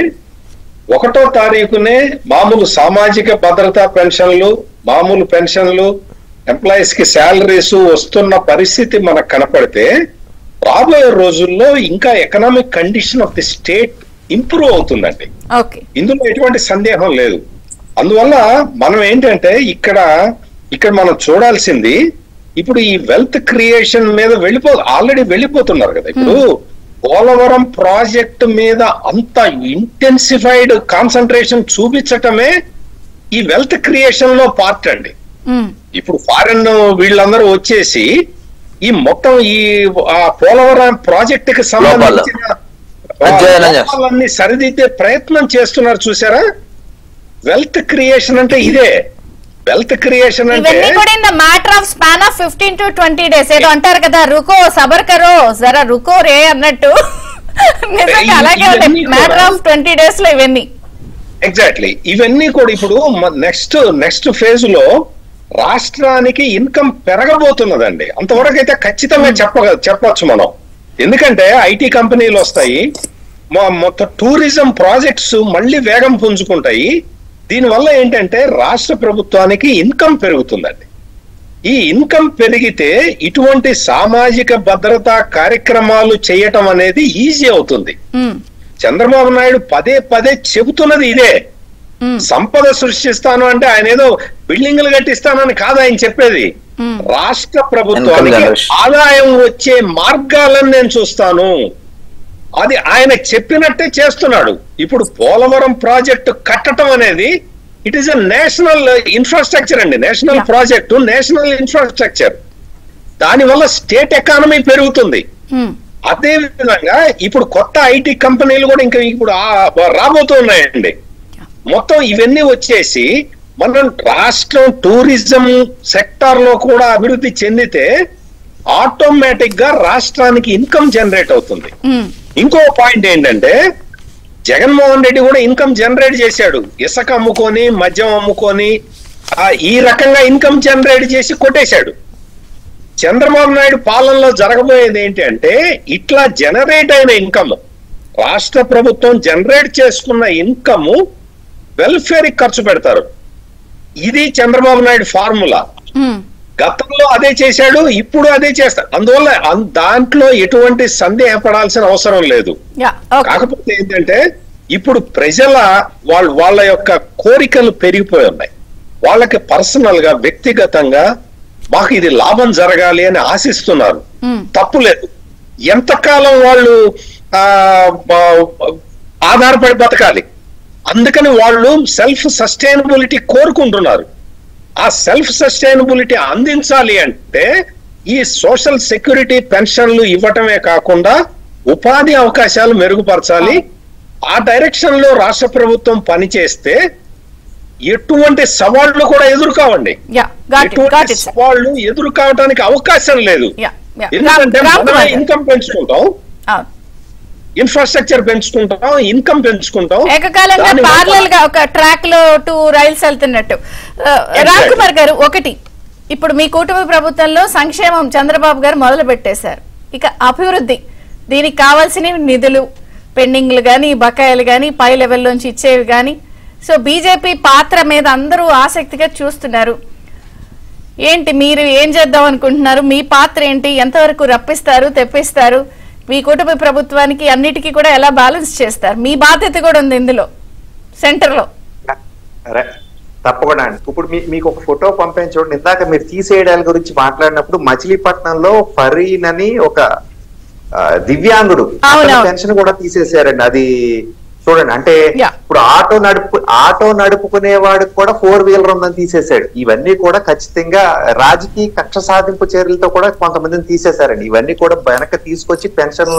1వ తారీఖునే మామూలు సామాజిక భద్రతా పెన్షన్లు, మామూలు పెన్షన్లు, ఎంప్లాయీస్ కి శాలరీస్ వస్తున్న పరిస్థితి మనకు కనపడితే రాబోయే రోజుల్లో ఇంకా economic condition of the state improve అవుతుందండి. ఇందులో ఎటువంటి సందేహం లేదు. అందువల్ల మనం ఏంటంటే ఇక్కడ మనం చూడాల్సింది ఇప్పుడు ఈ వెల్త్ క్రియేషన్ మీద ఆల్రెడీ వెళ్ళిపోతున్నారు కదా. ఇప్పుడు పోలవరం ప్రాజెక్ట్ మీద అంత ఇంటెన్సిఫైడ్ కాన్సన్ట్రేషన్ చూపించటమే ఈ వెల్త్ క్రియేషన్ లో పార్ట్ అండి. ఇప్పుడు ఫారెన్ వీళ్ళందరూ వచ్చేసి ఈ మొత్తం ఈ పోలవరం ప్రాజెక్ట్ కి సంబంధించిన లోపాలన్నీ సరిదిద్దే ప్రయత్నం చేస్తున్నారు చూసారా. వెల్త్ క్రియేషన్ అంటే ఇదే. వెల్త్ క్రియేషన్ అంటే matter of span of 15 to 20 days ఏదో అంటారు కదా, రుకో సబర్ కరో జరా రుకో రే అన్నట్టు. అలాగే మ్యాటర్ ఆఫ్ 20 days లో ఇవన్నీ ఎగ్జాక్ట్లీ. ఇవన్నీ కూడా ఇప్పుడు నెక్స్ట్ ఫేజ్ లో రాష్ట్రానికి ఇన్కమ్ పెరగబోతున్నదండి. అంతవరకు అయితే ఖచ్చితంగా చెప్పొచ్చు మనం. ఎందుకంటే ఐటీ కంపెనీలు వస్తాయి, మొత్తం టూరిజం ప్రాజెక్ట్స్ మళ్ళీ వేగం పుంజుకుంటాయి. దీనివల్ల ఏంటంటే రాష్ట్ర ప్రభుత్వానికి ఇన్కమ్ పెరుగుతుందండి. ఈ ఇన్కమ్ పెరిగితే ఇటువంటి సామాజిక భద్రతా కార్యక్రమాలు చేయటం అనేది ఈజీ అవుతుంది. చంద్రబాబు నాయుడు పదే పదే చెబుతున్నది ఇదే. సంపద సృష్టిస్తాను అంటే ఆయన ఏదో బిల్డింగ్లు కట్టిస్తానని కాదు ఆయన చెప్పేది. రాష్ట్ర ప్రభుత్వానికి ఆదాయం వచ్చే మార్గాలను నేను చూస్తాను. అది ఆయన చెప్పినట్టే చేస్తున్నాడు. ఇప్పుడు పోలవరం ప్రాజెక్టు కట్టడం అనేది it is a national infrastructure అండి. National project, national infrastructure. దానివల్ల స్టేట్ ఎకానమీ పెరుగుతుంది. అదే విధంగా ఇప్పుడు కొత్త ఐటీ కంపెనీలు కూడా ఇంకా ఇప్పుడు రాబోతున్నాయండి. మొత్తం ఇవన్నీ వచ్చేసి మనం రాష్ట్రం టూరిజం సెక్టార్ లో కూడా అభివృద్ధి చెందితే ఆటోమేటిక్ గా రాష్ట్రానికి ఇన్కమ్ జనరేట్ అవుతుంది. ఇంకో పాయింట్ ఏంటంటే జగన్మోహన్ రెడ్డి కూడా ఇన్కమ్ జనరేట్ చేశాడు. ఇసుక అమ్ముకొని, మద్యం అమ్ముకొని ఈ రకంగా ఇన్కమ్ జనరేట్ చేసి కొట్టేశాడు. చంద్రబాబు నాయుడు పాలనలో జరగబోయేది ఏంటి అంటే ఇట్లా జనరేట్ అయిన ఇన్కమ్, రాష్ట్ర ప్రభుత్వం జనరేట్ చేసుకున్న ఇన్కమ్ వెల్ఫేర్ కి ఖర్చు పెడతారు. ఇది చంద్రబాబు నాయుడు ఫార్ములా. గతంలో అదే చేశాడు, ఇప్పుడు అదే చేస్తాడు. అందువల్ల దాంట్లో ఎటువంటి సందేహపడాల్సిన అవసరం లేదు. కాకపోతే ఏంటంటే ఇప్పుడు ప్రజల వాళ్ళ యొక్క కోరికలు పెరిగిపోయి ఉన్నాయి. వాళ్ళకి పర్సనల్ గా, వ్యక్తిగతంగా మాకు ఇది లాభం జరగాలి అని ఆశిస్తున్నారు. తప్పులేదు. ఎంతకాలం వాళ్ళు ఆధారపడి బతకాలి. అందుకని వాళ్ళు సెల్ఫ్ సస్టైనబిలిటీ కోరుకుంటున్నారు. ఆ సెల్ఫ్ సస్టైనబిలిటీ అందించాలి అంటే ఈ సోషల్ సెక్యూరిటీ పెన్షన్లు ఇవ్వటమే కాకుండా ఉపాధి అవకాశాలు మెరుగుపరచాలి. ఆ డైరెక్షన్ లో రాష్ట్ర ప్రభుత్వం పనిచేస్తే ఎటువంటి సవాళ్లు కూడా ఎదుర్కోవండి. ఎటువంటి సవాళ్లు ఎదుర్కోవటానికి అవకాశం లేదు. ఎందుకంటే మనం ఇన్కమ్ పెంచుకుంటాం, ఇన్ఫ్రాస్ట్రక్చర్ పెంచుకుంటాం, ఇన్కమ్ పెంచుకుంటాం. ఏకకాలంగా పార్లల్ గా ఒక ట్రాక్ లో 2 రైల్స్ వెళ్తున్నట్టు. రామ్ కుమార్ గారు, ఒకటి, ఇప్పుడు మీ కూటమి ప్రభుత్వంలో సంక్షేమం చంద్రబాబు గారు మొదలు పెట్టేశారు. ఇక అభివృద్ధి, దీనికి కావాల్సిన నిధులు, పెండింగ్లు గాని, బకాయిలు గాని, పై లెవెల్లోంచి ఇచ్చేవి గాని, సో బీజేపీ పాత్ర మీద అందరూ ఆసక్తిగా చూస్తున్నారు. ఏంటి, మీరు ఏం చేద్దాం అనుకుంటున్నారు? మీ పాత్ర ఏంటి? ఎంతవరకు రప్పిస్తారు, తెప్పిస్తారు? మీ కుటుంబ ప్రభుత్వానికి అన్నిటికీ కూడా ఎలా బ్యాలెన్స్ చేస్తారు? మీ బాధ్యత కూడా ఉంది ఇందులో, సెంటర్ లో. తప్పకుండా అండి. ఇప్పుడు మీకు ఒక ఫోటో పంపాను చూడండి. ఇందాక మీరు తీసేయడాల గురించి మాట్లాడినప్పుడు మచిలీపట్నంలో ఫరీన్ అని ఒక దివ్యాంగుడు పెన్షన్ కూడా తీసేసారండి. అది చూడండి. అంటే ఇప్పుడు ఆటో నడుపుకునేవాడికి కూడా 4 వీలర్ ఉందని తీసేశాడు. ఇవన్నీ కూడా ఖచ్చితంగా రాజకీయ కక్ష సాధింపు చర్యలతో కూడా కొంతమందిని తీసేశారండి. ఇవన్నీ కూడా వెనక తీసుకొచ్చి పెన్షన్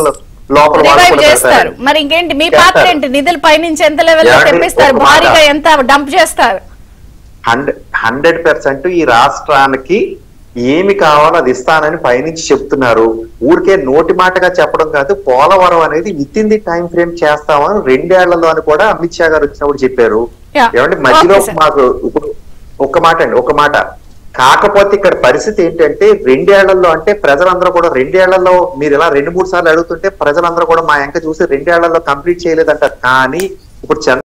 లోపల చేస్తారు. మరి ఇంకేంటి మీ పాత్ర ఏంటి? నిధులు పైనుంచి ఎంత లెవెల్ లో తెప్పిస్తారు? భారీగా ఎంత డంప్ చేస్తారు? 100% ఈ రాష్ట్రానికి ఏమి కావాలో అది ఇస్తానని పైనుంచి చెప్తున్నారు. ఊరికే నోటి మాటగా చెప్పడం కాదు. పోలవరం అనేది with in the time frame చేస్తామని 2 ఏళ్లలో అని కూడా అమిత్ షా గారు వచ్చినప్పుడు చెప్పారు. ఏమంటే మధ్యలో మాకు ఇప్పుడు ఒక మాట కాకపోతే ఇక్కడ పరిస్థితి ఏంటంటే 2 ఏళ్లలో అంటే ప్రజలందరూ కూడా 2 ఏళ్లలో మీరు ఇలా 2-3 సార్లు అడుగుతుంటే ప్రజలందరూ కూడా మా ఎంక చూసి 2 ఏళ్లలో కంప్లీట్ చేయలేదంటారు. కానీ ఇప్పుడు